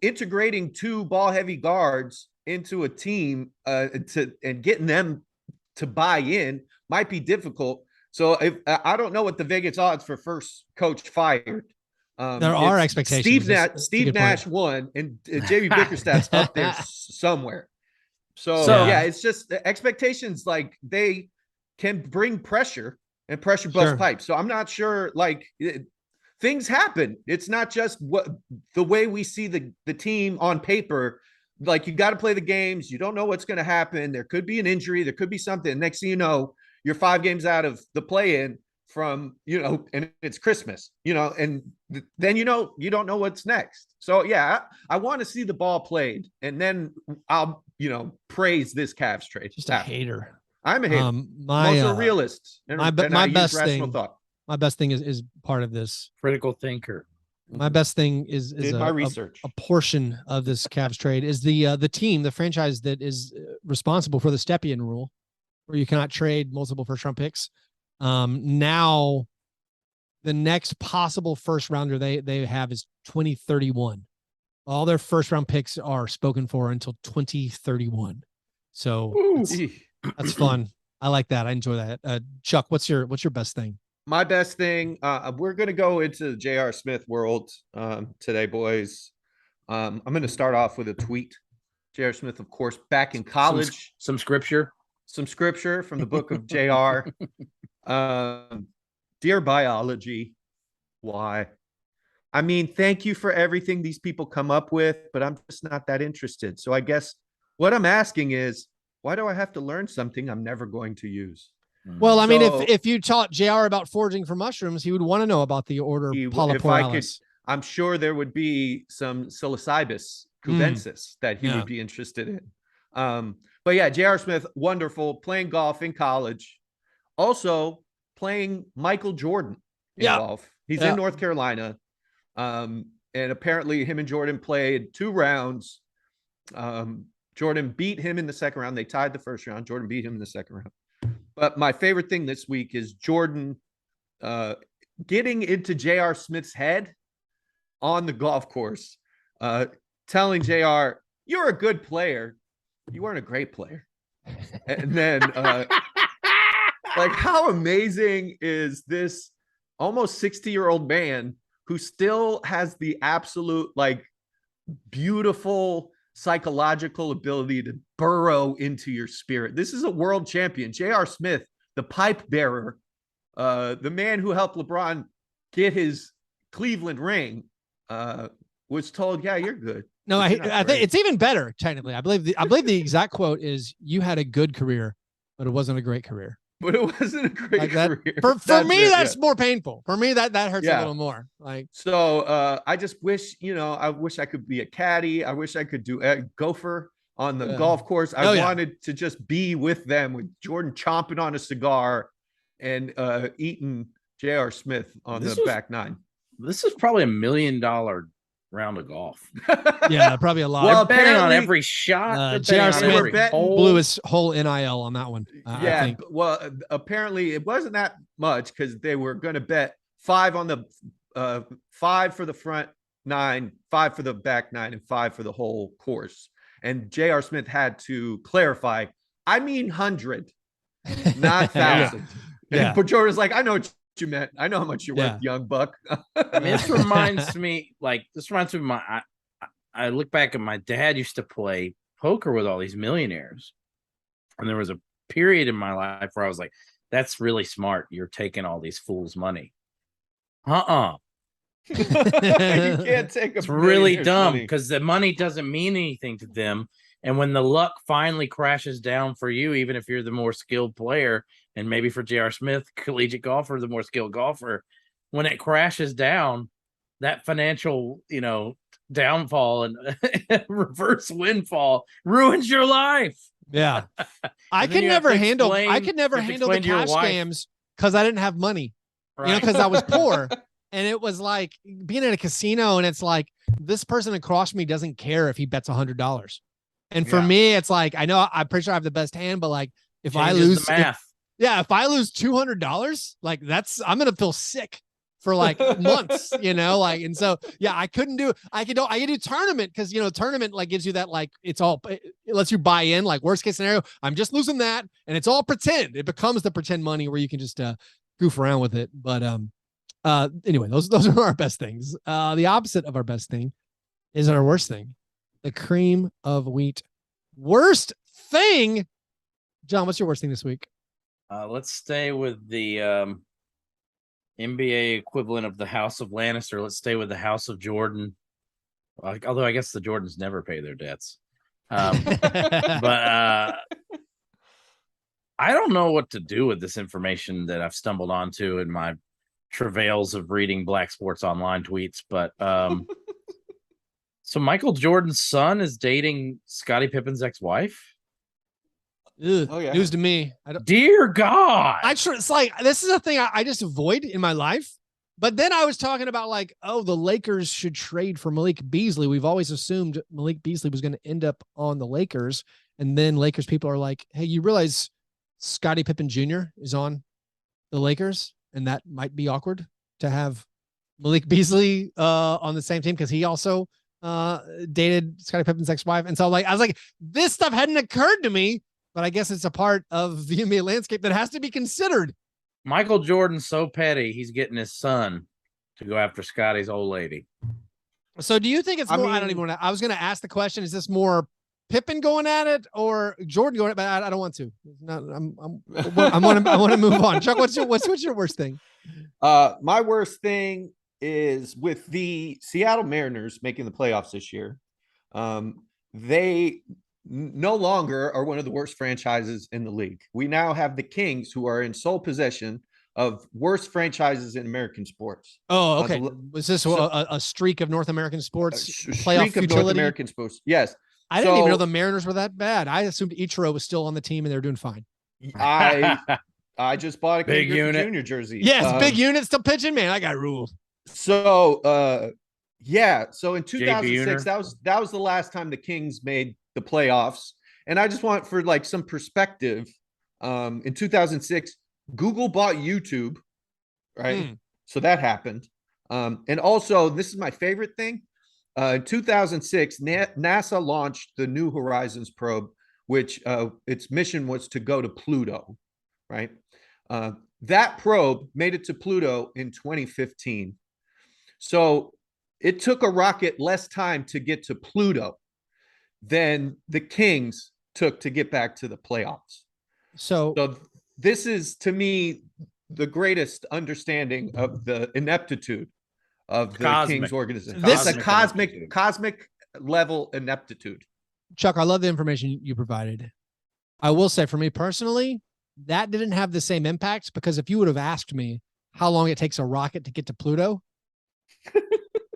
integrating 2 ball heavy guards into a team and getting them to buy in might be difficult. So I don't know what the Vegas odds for first coach fired. There are expectations. Steve Nash won, and JB Bickerstaff's up there somewhere. So it's just the expectations. Like, they can bring pressure and pressure bust pipes. So I'm not sure. Like, things happen. It's not just the way we see the team on paper. Like, you got to play the games. You don't know what's going to happen. There could be an injury. There could be something. Next thing you know, you're 5 games out of the play-in from, and it's Christmas, and then, you don't know what's next. So I want to see the ball played, and then I'll, praise this Cavs trade. Just a hater. I'm a hater. I'm also a realist. My best thing is part of this. Critical thinker. My best thing is my research. A portion of this Cavs trade is the team, the franchise that is responsible for the Stepien rule, where you cannot trade multiple first-round picks. Now the next possible first rounder they have is 2031. All their first round picks are spoken for until 2031. So that's fun. I like that. I enjoy that. Chuck, what's your best thing? My best thing, we're going to go into the J.R. Smith world today, boys. I'm going to start off with a tweet. J.R. Smith, of course, back in college. Some scripture From the book of J.R. Dear biology, why? I mean, thank you for everything these people come up with, but I'm just not that interested. So I guess what I'm asking is, why do I have to learn something I'm never going to use? Well, I mean, if you taught JR about foraging for mushrooms, he would want to know about the order Polyporalis. I'm sure there would be some psilocybus cubensis that he would be interested in. But yeah, J.R. Smith, wonderful, playing golf in college. Also playing Michael Jordan in golf. He's in North Carolina. And apparently him and Jordan played 2 rounds. Jordan beat him in the second round. They tied the first round. Jordan beat him in the second round. But my favorite thing this week is Jordan getting into J.R. Smith's head on the golf course, telling J.R., you're a good player. You weren't a great player. And then, like, how amazing is this almost 60-year-old man who still has the absolute, like, beautiful psychological ability to burrow into your spirit. This is a world champion. J.R. Smith, the pipe bearer, the man who helped LeBron get his Cleveland ring, was told, "Yeah, you're good." No, But you're not I think great. it's even better technically. I believe the exact quote is, "You had a good career, but it wasn't a great career." But it wasn't a great Like that, career. for me, it, that's yeah. more painful. For me, that hurts a Yeah. little more. Like, So I just wish, I wish I could be a caddy. I wish I could do a gopher on the golf course. I wanted to just be with them, with Jordan chomping on a cigar and eating J.R. Smith on the back nine. This is probably $1 million round of golf. yeah, probably a lot. Well, They're betting on every shot. J.R. Smith blew hole. his whole NIL on that one. Yeah, I think. Well, apparently it wasn't that much because they were going to bet 5 on the 5 for the front 9, 5 for the back 9, and 5 for the whole course. And J.R. Smith had to clarify, I mean 100, not 1,000. Yeah. But Jordan's like, I know what you meant. I know how much you're worth, young buck. I mean, this reminds me of my. I look back at my dad used to play poker with all these millionaires, and there was a period in my life where I was like, "That's really smart. You're taking all these fools' money." You can't take it's really dumb because the money doesn't mean anything to them. And when the luck finally crashes down for you, even if you're the more skilled player, and maybe for J.R. Smith, collegiate golfer, the more skilled golfer, when it crashes down, that financial, downfall and reverse windfall ruins your life. Yeah. I could never handle the cash games because I didn't have money, because I was poor. And it was like being in a casino, and it's like this person across me doesn't care if he bets $100. And for me, it's like, I know I'm pretty sure I have the best hand, but like if I lose if I lose $200, like I'm going to feel sick for like months, like, and so, I couldn't do, I could do tournament. Cause tournament like gives you that, like, it lets you buy in, like worst case scenario, I'm just losing that. And it's all pretend. It becomes the pretend money where you can just goof around with it. But, anyway, those are our best things. The opposite of our best thing is our worst thing. The cream of wheat. Worst thing. John, what's your worst thing this week? Let's stay with the NBA equivalent of the House of Lannister. Let's stay with the House of Jordan. Although I guess the Jordans never pay their debts. But I don't know what to do with this information that I've stumbled onto in my travails of reading Black Sports Online tweets. But so Michael Jordan's son is dating Scottie Pippen's ex-wife. News to me. Dear God. It's like, this is a thing I just avoid in my life. But then I was talking about like, the Lakers should trade for Malik Beasley. We've always assumed Malik Beasley was going to end up on the Lakers. And then Lakers people are like, hey, you realize Scottie Pippen Jr. is on the Lakers, and that might be awkward to have Malik Beasley on the same team because he also dated Scottie Pippen's ex-wife. And so I was like, this stuff hadn't occurred to me. But I guess it's a part of the NBA landscape that has to be considered. Michael Jordan's so petty, he's getting his son to go after Scottie's old lady. So do you think it's more, I don't even want to, I was going to ask the question, is this more Pippen going at it or Jordan going at it? But I don't want to. I want to move on. Chuck, what's your worst thing? My worst thing is with the Seattle Mariners making the playoffs this year. They no longer are one of the worst franchises in the league. We now have the Kings, who are in sole possession of worst franchises in American sports. Oh, okay. Was this a streak of North American sports playoff futility? North American sports, yes. I didn't even know the Mariners were that bad. I assumed Ichiro was still on the team and they were doing fine. I just bought a King Griffey Jr. jersey. Yes, big unit still pitching, man. I got ruled. So, so in 2006, that was the last time the Kings made the playoffs. And I just want for like some perspective, in 2006, Google bought YouTube, right? So that happened. And also, this is my favorite thing. In 2006, NASA launched the New Horizons probe, which its mission was to go to Pluto, right? That probe made it to Pluto in 2015. So it took a rocket less time to get to Pluto than the Kings took to get back to the playoffs. So this is, to me, the greatest understanding of the ineptitude of the Cosmic. Kings organization. This- It's a Cosmic cosmic level ineptitude. Chuck, I love the information you provided. I will say, for me personally, that didn't have the same impact, because if you would have asked me how long it takes a rocket to get to Pluto,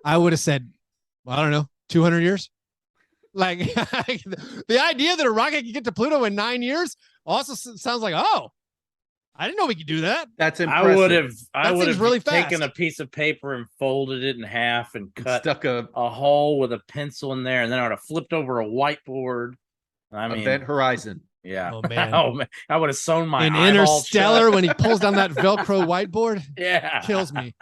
I would have said, well, I don't know, 200 years. Like the idea that a rocket can get to Pluto in 9 years also sounds like, oh, I didn't know we could do that. That's impressive. I would seems have really taken fast. a piece of paper and folded it in half and cut Stuck a hole with a pencil in there, and then I would have flipped over a whiteboard. I mean, Event Horizon. yeah. Oh, man. Oh man, I would have sewn my In eyeball Interstellar, shut. when he pulls down that Velcro whiteboard, Yeah, kills me.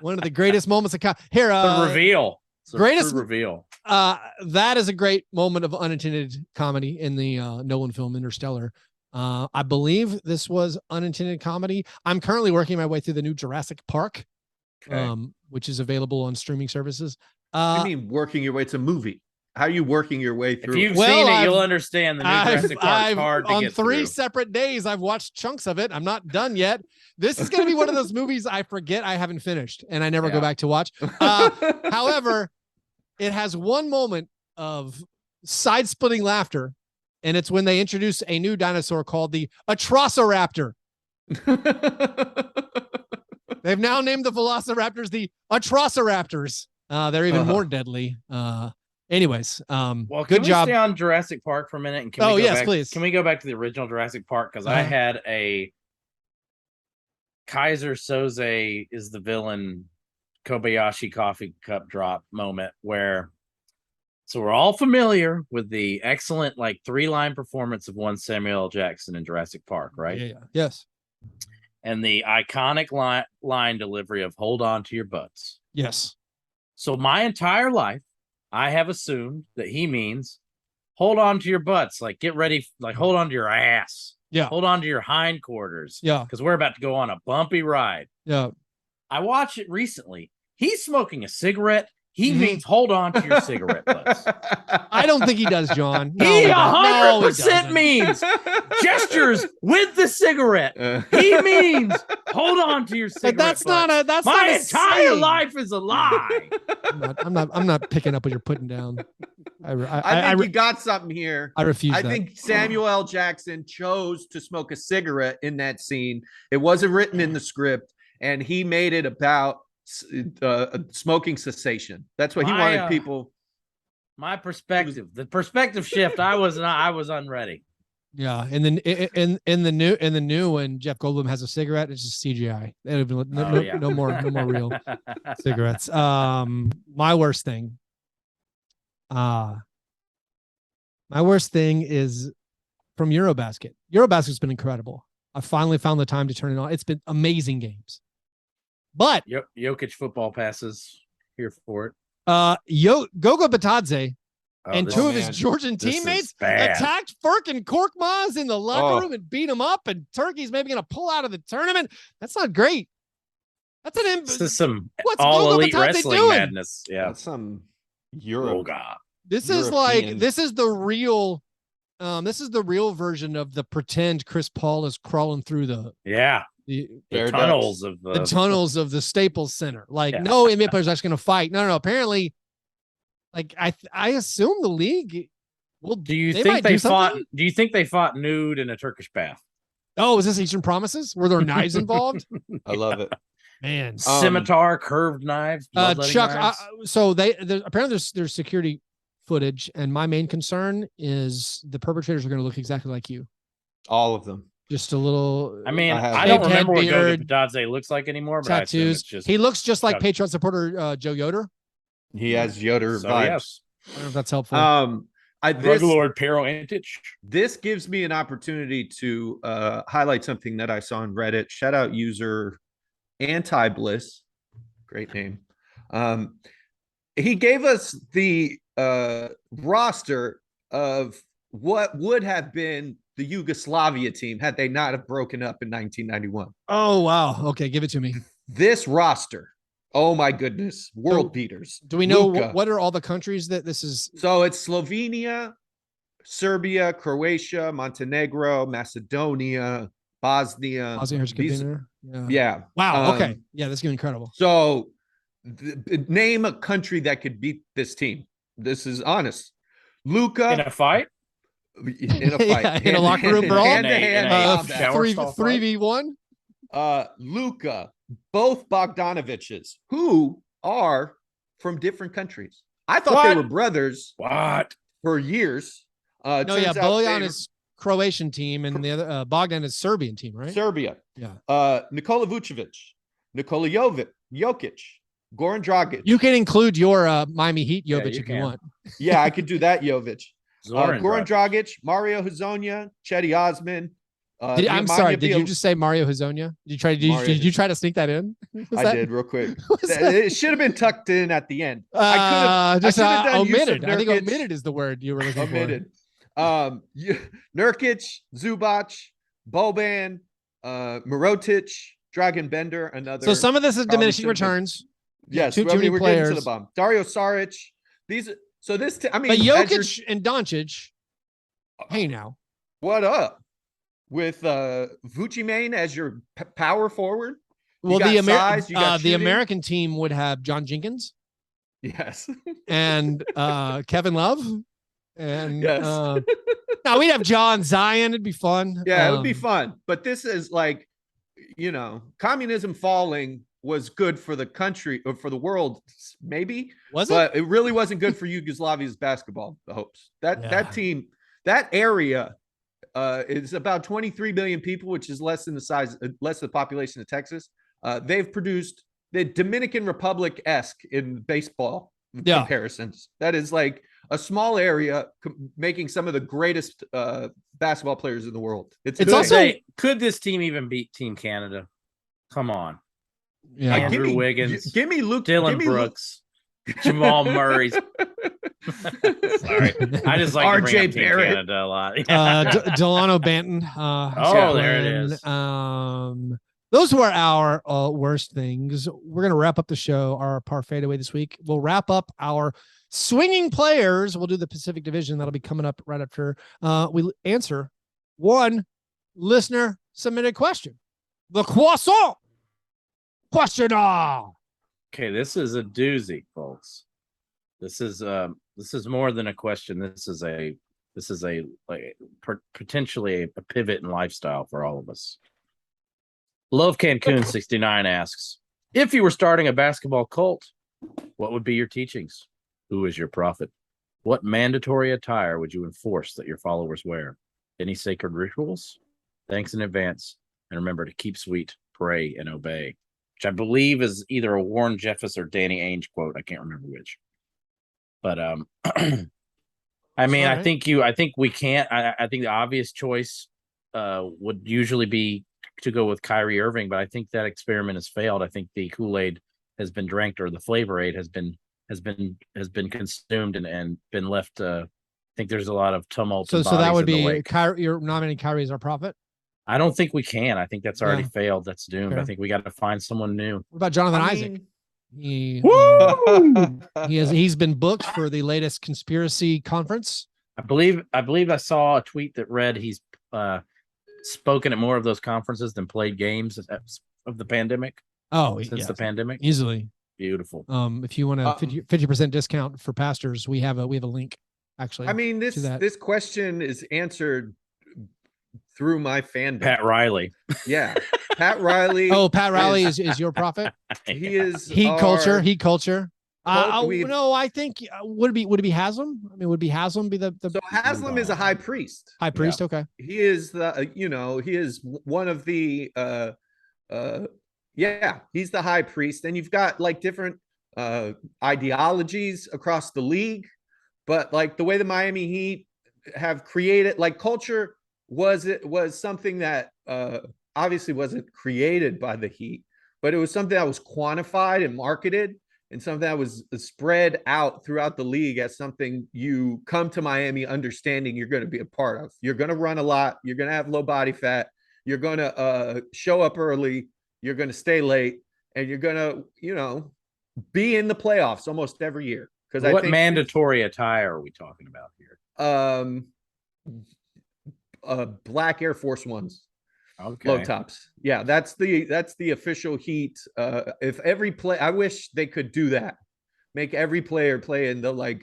One of the greatest moments of here. the reveal. It's a greatest- true reveal. That is a great moment of unintended comedy in the Nolan film Interstellar. I believe this was unintended comedy. I'm currently working my way through the new Jurassic Park, Okay. which is available on streaming services. What do you mean working your way? It's a movie. How are you working your way If through? you've Well, seen it, I've- you'll understand the new Jurassic Park's hard to on get 3 through. separate days, I've watched chunks of it. I'm not done yet. This is going to be one of those movies I forget I haven't finished, and I never go Yeah. back to watch. However, it has one moment of side-splitting laughter, and it's when they introduce a new dinosaur called the Atrociraptor. They've now named the Velociraptors the Atrociraptors. They're even more deadly. Anyways, Well, good can we job. stay on Jurassic Park for a minute? And can Oh, we go yes, back, please. Can we go back to the original Jurassic Park? Because I Uh-huh. had a Kaiser Soze is the villain Kobayashi coffee cup drop moment where, so we're all familiar with the excellent 3-line performance of one Samuel L. Jackson in Jurassic Park, right? Yeah. Yes. And the iconic line delivery of "Hold on to your butts." Yes. So my entire life, I have assumed that he means hold on to your butts, like get ready, like hold on to your ass. Yeah. Hold on to your hindquarters. Yeah. Because we're about to go on a bumpy ride. Yeah. I watched it recently. He's smoking a cigarette. He Mhm. means hold on to your cigarette butts. I don't think he does, John. No, He doesn't. No, he 100% doesn't. means gestures with the cigarette. He means hold on to your cigarette. But that's butts. not a. That's My not a entire saying. life is a lie. I'm not picking up what you're putting down. I think you got something here. I refuse. I that. think Samuel L. Jackson chose to smoke a cigarette in that scene. It wasn't written in the script, and he made it about smoking cessation. That's what he wanted people. My perspective, the perspective shift. I was unready. Yeah, and then in the new when Jeff Goldblum has a cigarette, it's just CGI. No more real cigarettes. My worst thing. My worst thing is from Eurobasket. Eurobasket's been incredible. I finally found the time to turn it on. It's been amazing games. But Jokic football passes here for it. Gogo Batadze and this- two of his Georgian this is teammates bad. attacked Furk and Korkmaz in the locker Oh. room and beat him up, and Turkey's maybe going to pull out of the tournament. That's not great. That's This is some What's all Gogo elite Batadze wrestling doing? madness. Yeah. That's some Oh Euro. God. This European. is the real version of the pretend Chris Paul is crawling through the Yeah. The Air tunnels of the tunnels of the Staples Center. Like, Yeah. no NBA player's actually going to fight. No. Apparently, like I assume the league will. Do you they think might they do fought? something? Do you think they fought nude in a Turkish bath? Oh, is this Eastern Promises? Were there knives involved? I love it. Man, Scimitar, curved knives, bloodletting Chuck. knives? So apparently there's security footage, and my main concern is the perpetrators are going to look exactly like you. All of them. Just a little. I mean, I have I don't shaved head, remember what Goga beard, Batadze looks like anymore, but I assume it's tattoos. just He looks just like Chuck. Patriot supporter Joe Yoder. He has Yoder so, vibes. yes. I don't know if that's helpful. This Lord Pero Antich. this gives me an opportunity to highlight something that I saw on Reddit. Shout out user Anti-Bliss. Great name. He gave us the roster of what would have been the Yugoslavia team had they not have broken up in 1991. Oh, wow. Okay, give it to me. This roster, oh my goodness, world So, beaters. Do we know Luka. what are all the countries that this is? So it's Slovenia, Serbia, Croatia, Montenegro, Macedonia, Bosnia. Bosnia These- Herzegovina. Yeah. Yeah. Wow. Um, Okay. Yeah, this is gonna be incredible. So Name a country that could beat this team. This is honest. Luka In a fight? in a fight, Yeah, in a locker room brawl? hand-to-hand combat. shower stall fight? 3v1. Luka, both Bogdanoviches, who are from different countries. I thought they were brothers. What? For years. No, yeah, Bojan is Croatian team, and the other Bogdan is Serbian team, right? Serbia. Yeah. Nikola Vucevic, Nikola Jokic, Goran Dragic. You can include your Miami Heat Jovic if you want. Yeah, I could do that, Jovic. Goran Dragic, Mario Hezonja, Cedi Osman. I'm sorry. Did you just say Mario Hezonja? Did you try to sneak that in? I did real quick. It should have been tucked in at the end. I could have done omitted. I think omitted is the word you were looking for. Nurkic, Zubac, Boban, Mirotic, Dragan Bender, another. So some of this is diminishing returns. Yes, too many we're players. getting to the bottom. Dario Saric. But Jokic and Doncic. Hey now, what up with Vucci Main as your power forward? Well, the American team would have John Jenkins. Yes. And Kevin Love. And yes. No, we'd have John Zion. It'd be fun. Yeah, it would be fun. But this is like, communism falling was good for the country or for the world, maybe. But it really wasn't good for Yugoslavia's basketball hopes. That team, that area is about 23 million people, which is less than the population of Texas. They've produced the Dominican Republic-esque in baseball comparisons. That is like a small area making some of the greatest basketball players in the world. It's also, could this team even beat Team Canada? Come on. Yeah. Andrew Wiggins. Give me Luke. Dylan Brooks. Jamal Murray. Sorry. I just like RJ Barrett. Canada a lot. Delano Banton. There it is. Those were our worst things. We're going to wrap up the show, our par fadeaway this week. We'll wrap up our swinging players. We'll do the Pacific Division. That'll be coming up right after we answer one listener submitted question. The croissant question. Okay, this is a doozy, folks. This is more than a question. This is potentially a pivot in lifestyle for all of us. Love Cancun 69 asks, if you were starting a basketball cult, what would be your teachings? Who is your prophet? What mandatory attire would you enforce that your followers wear? Any sacred rituals? Thanks in advance. And remember to keep sweet, pray, and obey. Which I believe is either a Warren Jeffers or Danny Ainge quote. I can't remember which. But I mean, right. I think we can't. I think the obvious choice would usually be to go with Kyrie Irving, but I think that experiment has failed. I think the Kool-Aid has been drank, or the Flavor Aid has been consumed and been left. I think there's a lot of tumult. So that would be Kyrie. You're nominating Kyrie as our prophet. I don't think we can. I think that's already failed. That's doomed. Okay. I think we got to find someone new. What about Jonathan Isaac? He's been booked for the latest conspiracy conference. I believe I saw a tweet that read he's spoken at more of those conferences than played games of the pandemic. Since the pandemic, easily. Beautiful. If you want a 50% discount for pastors, we have a link. Actually, I mean, this question is answered through my fandom. Pat Riley. Yeah. Pat Riley. Oh, Pat Riley is your prophet. He is Heat culture. No, I think would it be Haslam? I mean, would be Haslam be the So Haslam is a high priest. High priest, yeah. Okay. He is he is one of the he's the high priest. And you've got like different ideologies across the league, but like the way the Miami Heat have created, like, culture was something that obviously wasn't created by the Heat, but it was something that was quantified and marketed, and something that was spread out throughout the league as something you come to Miami understanding you're going to be a part of. You're going to run a lot. You're going to have low body fat. You're going to show up early. You're going to stay late, and you're going to, be in the playoffs almost every year. Because what mandatory attire are we talking about here? Black Air Force Ones. Okay. Low tops. Yeah, that's the official Heat. If every play, I wish they could do that. Make every player play in the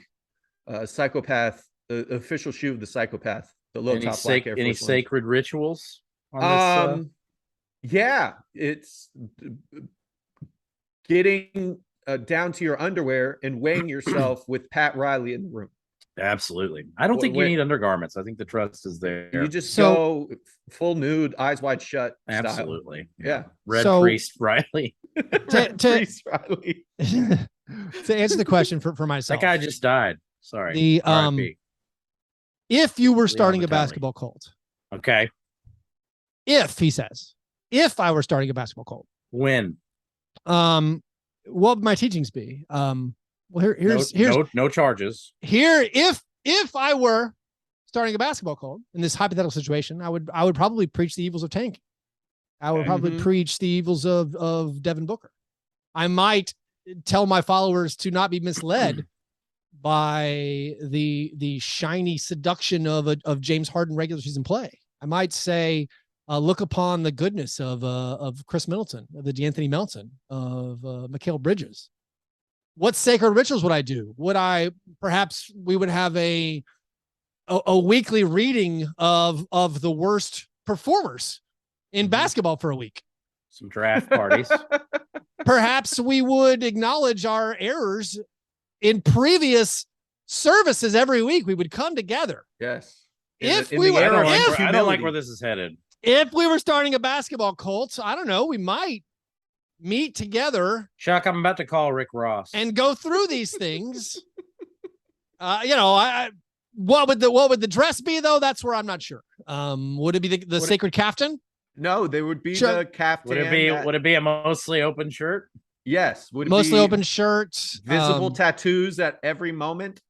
psychopath, the official shoe of the psychopath, the low top black Air Force Any Ones. sacred rituals on this? Yeah, it's getting down to your underwear and weighing yourself with Pat Riley in the room. Absolutely. I don't think you need undergarments. I think the trust is there. You just go full nude, eyes wide shut. Absolutely. Style. Yeah. Red Priest Riley. Priest Riley. To answer the question for myself. That guy just died. Sorry. The if you were starting a basketball cult. Okay. If I were starting a basketball cult. When? What would my teachings be? Well, here's no charges. If I were starting a basketball cult in this hypothetical situation, I would probably preach the evils of tanking. I would probably preach the evils of Devin Booker. I might tell my followers to not be misled by the shiny seduction of James Harden regular season play. I might say, look upon the goodness of Chris Middleton, of the D'Anthony Melton, of Mikal Bridges. What sacred rituals would I do? Perhaps we would have a weekly reading of the worst performers in basketball for a week. Some draft parties. Perhaps we would acknowledge our errors in previous services every week. We would come together. Yes. I don't like where this is headed. If we were starting a basketball cult, I don't know, we might meet together. Chuck, I'm about to call Rick Ross and go through these things. What would the dress be though? That's where I'm not sure. Would it be the sacred caftan? No, they would be the caftan. Would it be a mostly open shirt? Yes. Would it mostly open shirt? Visible tattoos at every moment.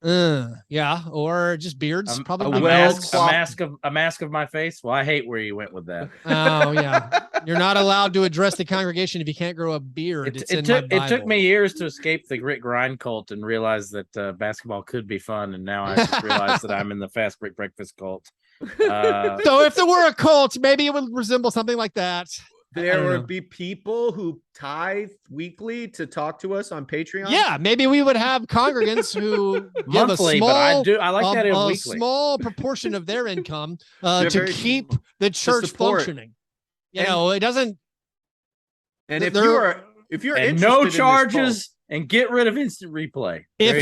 Yeah, or just beards. Probably a mask of my face. Well, I hate where you went with that. Oh yeah, you're not allowed to address the congregation if you can't grow a beard. It took me years to escape the grit grind cult and realize that basketball could be fun, and now I just realized that I'm in the Fastbreak Breakfast cult. So if there were a cult, maybe it would resemble something like that. There would be people who tithe weekly to talk to us on Patreon. Yeah, maybe we would have congregants who give monthly, a small, I like that a weekly. Small proportion of their income to keep the church functioning. It doesn't. And if you're interested no charges and get rid of instant replay. If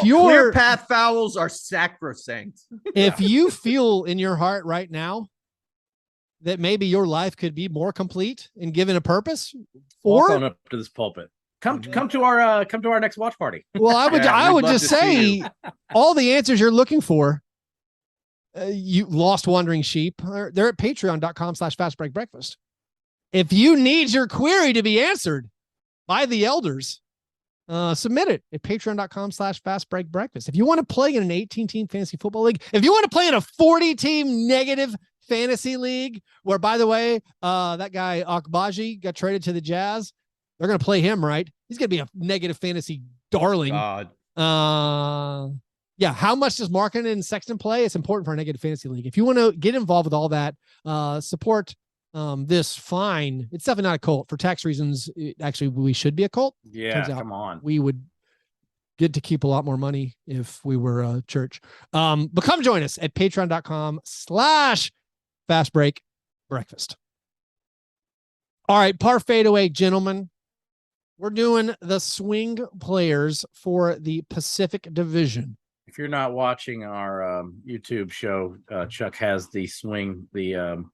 your path fouls are sacrosanct. If you feel in your heart right now that maybe your life could be more complete and given a purpose, walk on up to this pulpit. Come to our next watch party. Well, I would just say all the answers you're looking for, you lost wandering sheep, they're at patreon.com/fastbreak breakfast. If you need your query to be answered by the elders, submit it at patreon.com/fastbreak breakfast. If you want to play in an 18-team fantasy football league, if you want to play in a 40-team negative fantasy league, where, by the way, that guy Akbaji got traded to the Jazz, they're going to play him, right? He's going to be a negative fantasy darling. God. Yeah. How much does Markkanen and Sexton play? It's important for a negative fantasy league. If you want to get involved with all that, support this fine. It's definitely not a cult for tax reasons. Actually, we should be a cult. Yeah. Come on. We would get to keep a lot more money if we were a church. But come join us at patreon.com/fastbreak breakfast. All right, par fadeaway, gentlemen. We're doing the swing players for the Pacific Division. If you're not watching our YouTube show, Chuck has the swing, the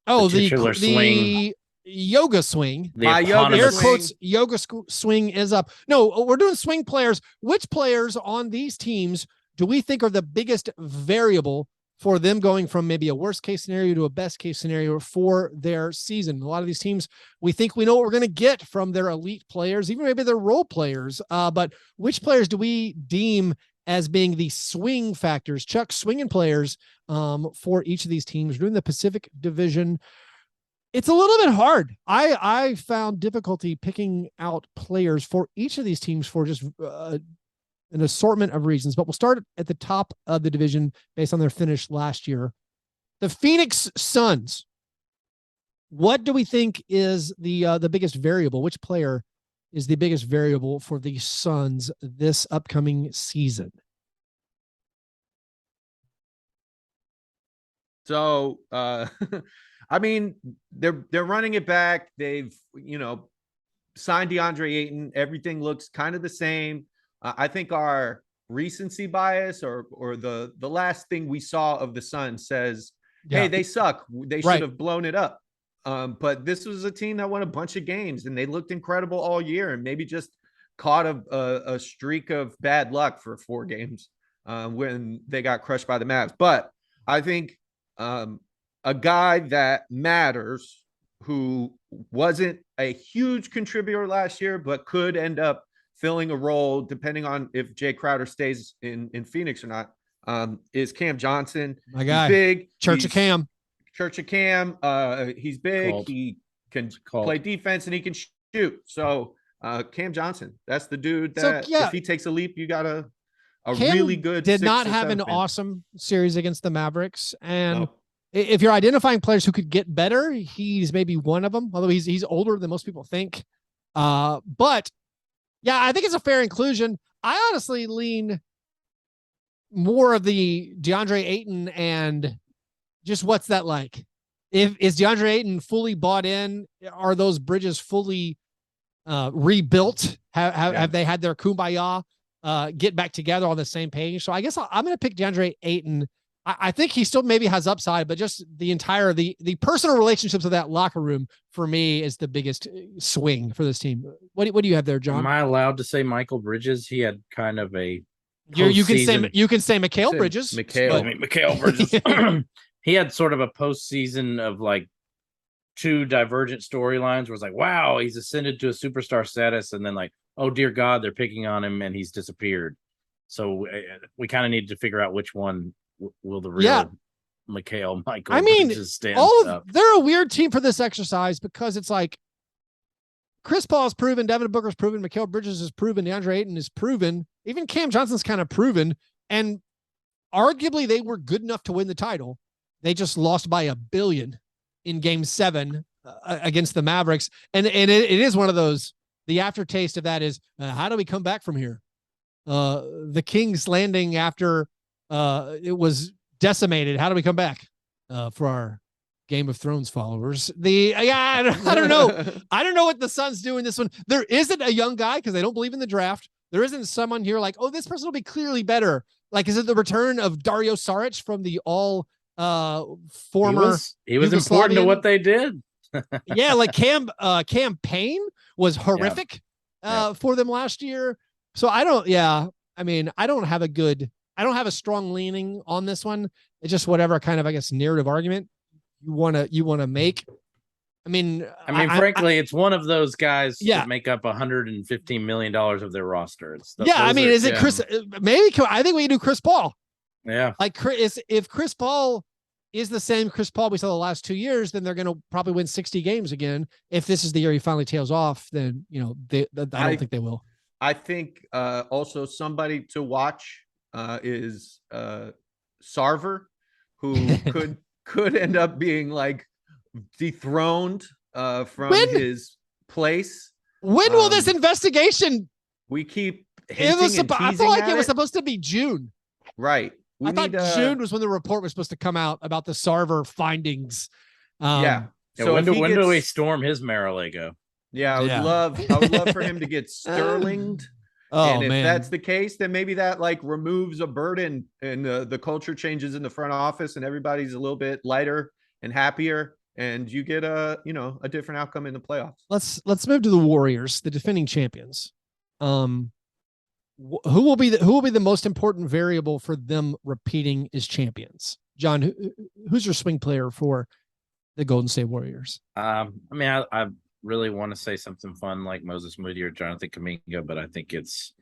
swing, yoga swing. My air quotes yoga swing is up. No, we're doing swing players. Which players on these teams do we think are the biggest variable for them going from maybe a worst case scenario to a best case scenario for their season? A lot of these teams, we think we know what we're going to get from their elite players, even maybe their role players. But which players do we deem as being the swing factors? Chuck, swinging players for each of these teams. We're doing the Pacific Division. It's a little bit hard. I found difficulty picking out players for each of these teams for just an assortment of reasons, but we'll start at the top of the division based on their finish last year. The Phoenix Suns What do we think is the biggest variable? Which player is the biggest variable for the Suns this upcoming season? So, I mean, they're running it back. They've, signed DeAndre Ayton. Everything looks kind of the same. I think our recency bias or the last thing we saw of the Suns says, hey, they suck. They should have blown it up. But this was a team that won a bunch of games and they looked incredible all year and maybe just caught a streak of bad luck for 4 games when they got crushed by the Mavs. But I think a guy that matters who wasn't a huge contributor last year, but could end up filling a role depending on if Jay Crowder stays in Phoenix or not, is Cam Johnson. My guy. He's big. Church of Cam. He's big. He can play defense and he can shoot. So Cam Johnson, that's the dude that if he takes a leap, you got a Cam really good. Did not have an awesome series against the Mavericks. And if you're identifying players who could get better, he's maybe one of them, although he's older than most people think. But yeah, I think it's a fair inclusion. I honestly lean more of the DeAndre Ayton and just what's that like? Is DeAndre Ayton fully bought in? Are those bridges fully rebuilt? Have they had their kumbaya get back together on the same page? So I guess I'm going to pick DeAndre Ayton. I think he still maybe has upside, but just the personal relationships of that locker room for me is the biggest swing for this team. What do you have there, John? Am I allowed to say Michael Bridges? He had kind of a you can say Mikal Bridges. Mikal Bridges. He had sort of a postseason of like 2 divergent storylines where it's like, wow, he's ascended to a superstar status, and then like, oh dear God, they're picking on him and he's disappeared. So we kind of need to figure out which one will the real Michael Bridges stand up. They're a weird team for this exercise because it's like Chris Paul's proven, Devin Booker's proven, Mikal Bridges is proven, DeAndre Ayton is proven, even Cam Johnson's kind of proven, and arguably they were good enough to win the title. They just lost by $1 billion in Game 7 against the Mavericks, and it is one of those. The aftertaste of that is how do we come back from here? The King's Landing after it was decimated. How do we come back for our Game of Thrones followers? I don't know. I don't know what the Suns do in this one. There isn't a young guy because they don't believe in the draft. There isn't someone here like, oh, this person will be clearly better. Like, is it the return of Dario Saric from the former? He was important to what they did. Yeah, like Cam Payne was horrific for them last year. So I don't have a strong leaning on this one. It's just whatever kind of, I guess, narrative argument you want to make. Frankly, it's one of those guys that make up $115 million of their roster. Is it Chris? Maybe I think we can do Chris Paul. Yeah. Like if Chris Paul is the same Chris Paul we saw the last 2 years, then they're going to probably win 60 games again. If this is the year he finally tails off, then, I don't think they will. I think also somebody to watch is Sarver, who could end up being like dethroned from his place. When will this investigation? We keep I feel like it was supposed to be June. Right. I thought June was when the report was supposed to come out about the Sarver findings. So when do we storm his Mar-a-Lago? Yeah, I would love for him to get Sterlinged. And if that's the case, then maybe that like removes a burden and the culture changes in the front office and everybody's a little bit lighter and happier, and you get a different outcome in the playoffs. Let's move to the Warriors, the defending champions. Who will be the most important variable for them repeating as champions? John, who's your swing player for the Golden State Warriors? I really want to say something fun like Moses Moody or Jonathan Kuminga, but I think it's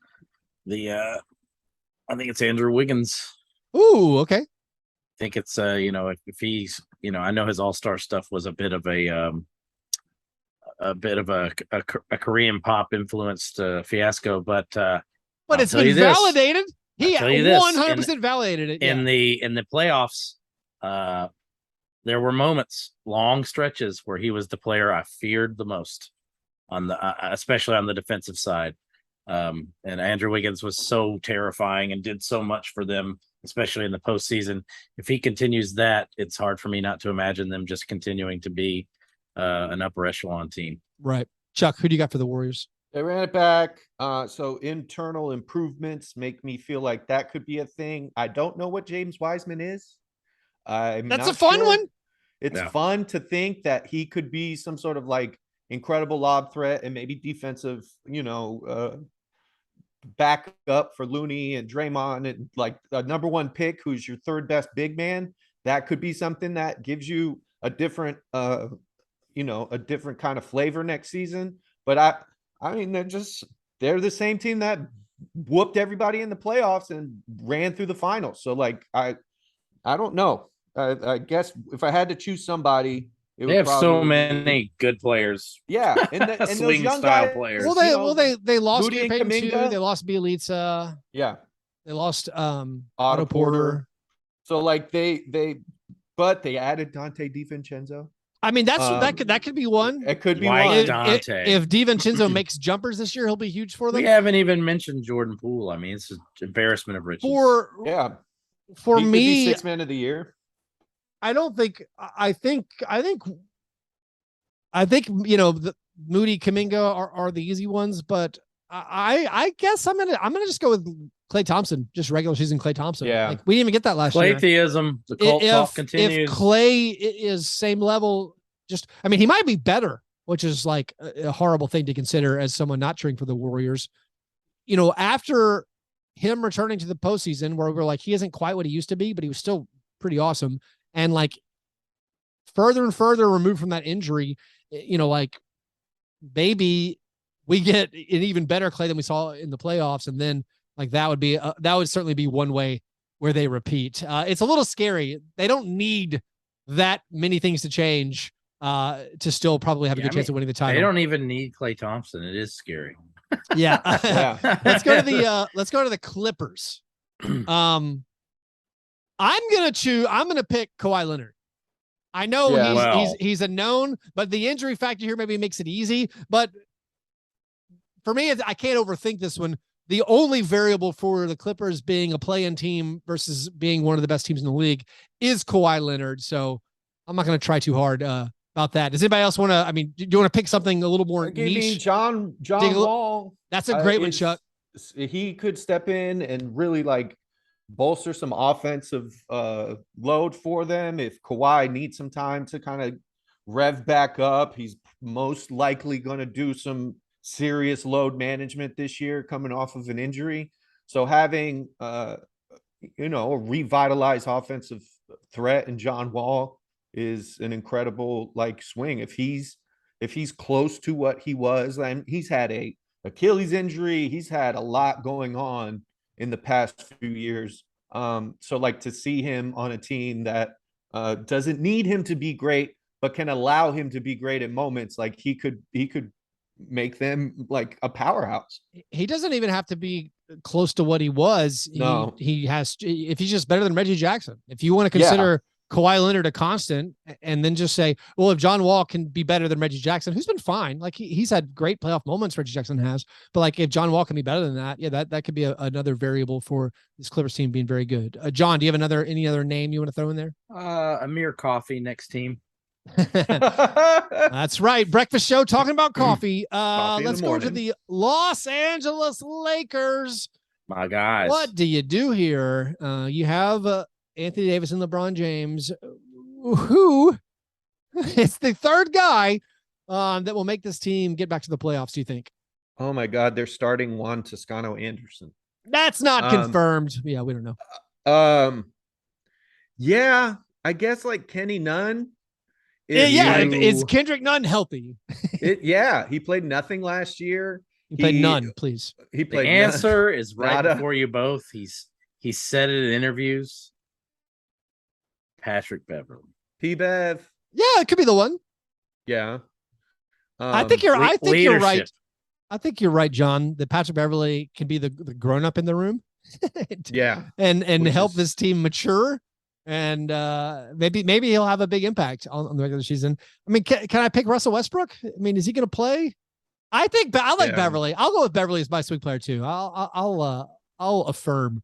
Andrew Wiggins. Ooh, okay. I think it's if he's I know his All-Star stuff was a bit of a Korean pop influenced fiasco, but it's been validated. He 100% validated it in the playoffs. there were moments, long stretches, where he was the player I feared the most on the, especially on the defensive side. And Andrew Wiggins was so terrifying and did so much for them, especially in the postseason. If he continues that, it's hard for me not to imagine them just continuing to be an upper echelon team. Right. Chuck, who do you got for the Warriors? They ran it back. So internal improvements make me feel like that could be a thing. I don't know what James Wiseman is. That's a fun one. It's fun to think that he could be some sort of like incredible lob threat and maybe defensive, back up for Looney and Draymond and like a number one pick who's your third best big man. That could be something that gives you a different, a different kind of flavor next season. But I mean, they're the same team that whooped everybody in the playoffs and ran through the finals. So like, I don't know. I guess if I had to choose somebody, they have so many good players. Yeah, and swing those young style guys, players. They lost Moody and Payton too. Kuminga. They lost Bielitsa. Yeah, they lost Otto Porter. So like but they added Dante DiVincenzo. I mean, that could be one. It could be Why one. Dante? If DiVincenzo makes jumpers this year, he'll be huge for them. We haven't even mentioned Jordan Poole. I mean, it's an embarrassment of riches. For he me, could be 6 man of the year. I don't think. I think the Moody, Kuminga are the easy ones, but I guess I'm gonna just go with Klay Thompson, just regular season Klay Thompson. Yeah, like, we didn't even get that last year. Claytheism, the cult talk continues. If Klay is same level, he might be better, which is like a horrible thing to consider as someone not cheering for the Warriors. After him returning to the postseason, where we're like, he isn't quite what he used to be, but he was still pretty awesome. And like further and further removed from that injury, like maybe we get an even better Klay than we saw in the playoffs. And then like that would certainly be one way where they repeat. It's a little scary. They don't need that many things to change to still probably have a good chance of winning the title. They don't even need Klay Thompson. It is scary. Yeah. Let's go to the Clippers. I'm gonna pick Kawhi Leonard. I know he's a known, but the injury factor here maybe makes it easy. But for me, I can't overthink this one. The only variable for the Clippers being a play-in team versus being one of the best teams in the league is Kawhi Leonard. So I'm not going to try too hard about that. Does anybody else want to? I mean, do you want to pick something a little more niche? John Wall. That's a great one, Chuck. He could step in and really like bolster some offensive load for them. If Kawhi needs some time to kind of rev back up, he's most likely going to do some serious load management this year coming off of an injury. So having a revitalized offensive threat in John Wall is an incredible like swing. If he's close to what he was, and he's had a Achilles injury, he's had a lot going on in the past few years. So like to see him on a team that doesn't need him to be great, but can allow him to be great at moments, like he could make them like a powerhouse. He doesn't even have to be close to what he was. No, he has, if he's just better than Reggie Jackson, if you want to consider Kawhi Leonard a constant, and then just say, well, if John Wall can be better than Reggie Jackson, who's been fine, like he's had great playoff moments, Reggie Jackson has, but like if John Wall can be better than that, that could be another variable for this Clippers team being very good. John, do you have any other name you want to throw in there? Amir Coffey, next team. That's right. Breakfast show talking about coffee. Let's go to the Los Angeles Lakers. My guys. What do you do here? You have Anthony Davis and LeBron James, who it's the third guy that will make this team get back to the playoffs, do you think? Oh my God, they're starting Juan Toscano Anderson. That's not confirmed. Yeah, we don't know. Yeah, I guess like Kenny Nunn. Is Kendrick Nunn healthy? He played nothing last year. He played none, please. He played the answer is right before you both. He said it in interviews. Patrick Beverley. P-Bev. Yeah, it could be the one. Yeah. I think you're right. I think you're right, John, that Patrick Beverley can be the grown-up in the room. Yeah. And help this team mature. And maybe he'll have a big impact on the regular season. I mean, can I pick Russell Westbrook? I mean, is he going to play? I like Beverly. I'll go with Beverly as my swing player too. I'll affirm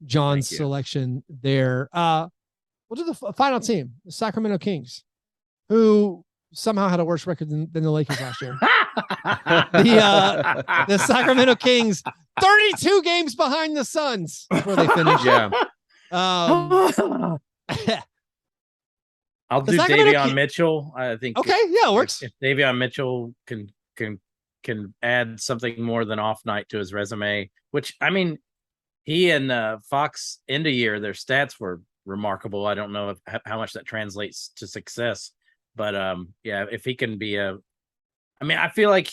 John's selection there. We'll do the final team, the Sacramento Kings, who somehow had a worse record than the Lakers last year. The Sacramento Kings, 32 games behind the Suns before they finished. Yeah. I'll do Davion Mitchell. I think. Okay, yeah, it works. If Davion Mitchell can add something more than off night to his resume, which I mean, he and Fox end of year, their stats were remarkable. I don't know how much that translates to success, but yeah, if he can be I mean, I feel like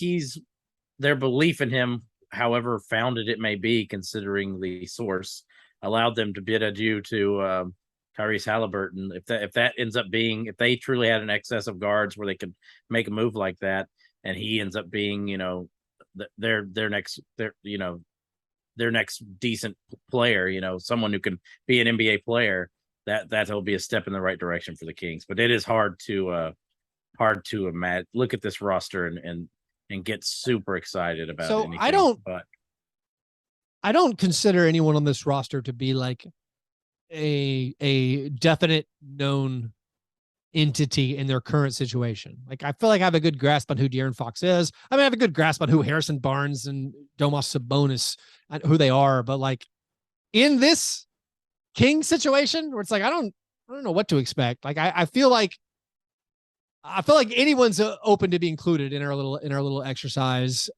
their belief in him, however founded it may be, considering the source, allowed them to bid adieu to Tyrese Halliburton. If that ends up being, if they truly had an excess of guards where they could make a move like that, and he ends up being, their next decent player, someone who can be an NBA player, that'll be a step in the right direction for the Kings. But it is hard to imagine. Look at this roster and get super excited about anything. I don't consider anyone on this roster to be like a definite known entity in their current situation. Like, I feel like I have a good grasp on who De'Aaron Fox is. I mean, I have a good grasp on who Harrison Barnes and Domas Sabonis, who they are. But like in this King situation where it's like, I don't know what to expect. Like, I feel like anyone's open to be included in our little exercise.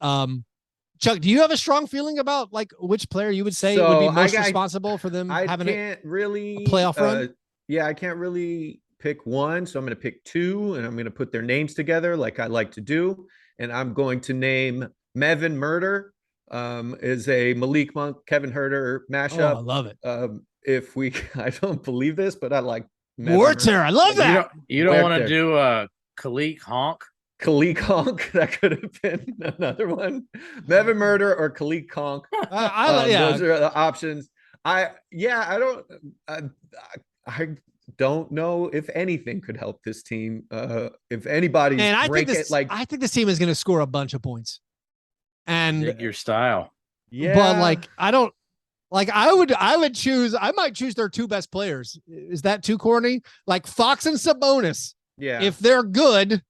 Chuck, do you have a strong feeling about like which player you would say would be most responsible for them having a playoff run? Yeah, I can't really pick one, so I'm going to pick two, and I'm going to put their names together like I like to do. And I'm going to name Mevin Murder is a Malik Monk, Kevin Huerter mashup. Oh, I love it. I don't believe this, but I like Warter. I love that. You don't want to do Kalik Honk? Kalik Honk, that could have been another one. Mevin Murder or Kalik Honk. Those are the options. I don't know if anything could help this team. If anybody's I think this team is going to score a bunch of points. And your style. Yeah. But like, I might choose their two best players. Is that too corny? Like Fox and Sabonis. Yeah. If they're good,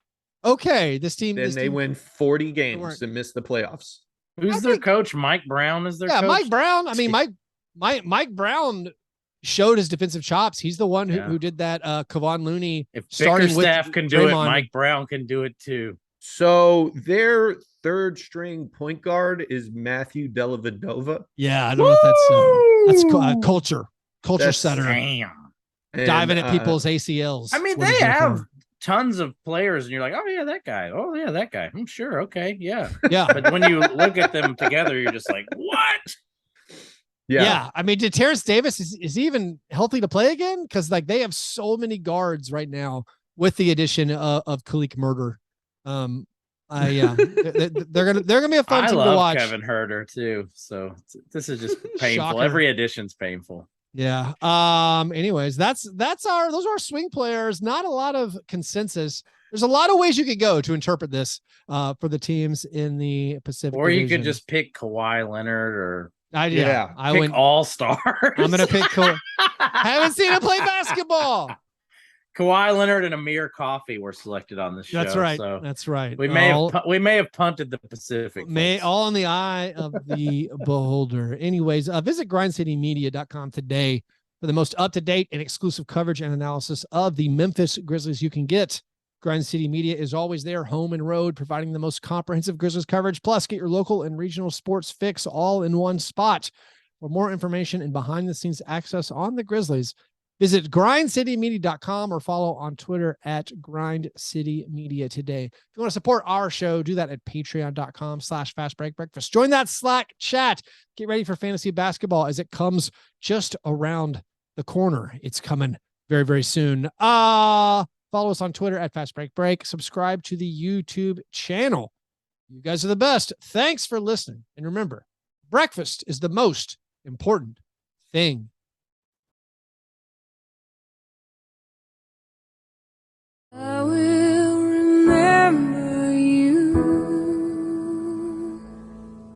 okay, this team. Then they win 40 games and miss the playoffs. Who's their coach? Mike Brown is their coach? Yeah, Mike Brown. I mean, Mike Brown showed his defensive chops. He's the one who did that. Kevon Looney. If Bickerstaff can do it, Mike Brown can do it too. So their third string point guard is Matthew Dellavedova. Yeah, I don't know if that's culture setter. Damn. Diving at people's ACLs. I mean, they have tons of players, and you're like, oh yeah, that guy. Oh yeah, that guy. I'm sure. Okay, yeah. But when you look at them together, you're just like, what? Yeah. I mean, did Terrence Davis is he even healthy to play again? Because like they have so many guards right now with the addition of Kalik Murder. They're gonna be a fun team to watch. Kevin Huerter too. So this is just painful. Shocker. Every addition's painful. Yeah. Anyways, those are our swing players. Not a lot of consensus. There's a lot of ways you could go to interpret this for the teams in the Pacific. Or you Division. could just pick Kawhi Leonard or I went all-stars. I'm gonna pick Kawhi. Haven't seen him play basketball. Kawhi Leonard and Amir Coffey were selected on the show. That's right. So that's right. We may have punted the Pacific. All in the eye of the beholder. Anyways, visit grindcitymedia.com today for the most up-to-date and exclusive coverage and analysis of the Memphis Grizzlies you can get. Grind City Media is always there, home and road, providing the most comprehensive Grizzlies coverage. Plus, get your local and regional sports fix all in one spot. For more information and behind-the-scenes access on the Grizzlies, visit grindcitymedia.com or follow on Twitter at grindcitymedia today. If you want to support our show, do that at patreon.com/Fastbreak Breakfast. Join that Slack chat. Get ready for fantasy basketball as it comes just around the corner. It's coming very, very soon. Follow us on Twitter at Fastbreak Break. Subscribe to the YouTube channel. You guys are the best. Thanks for listening. And remember, breakfast is the most important thing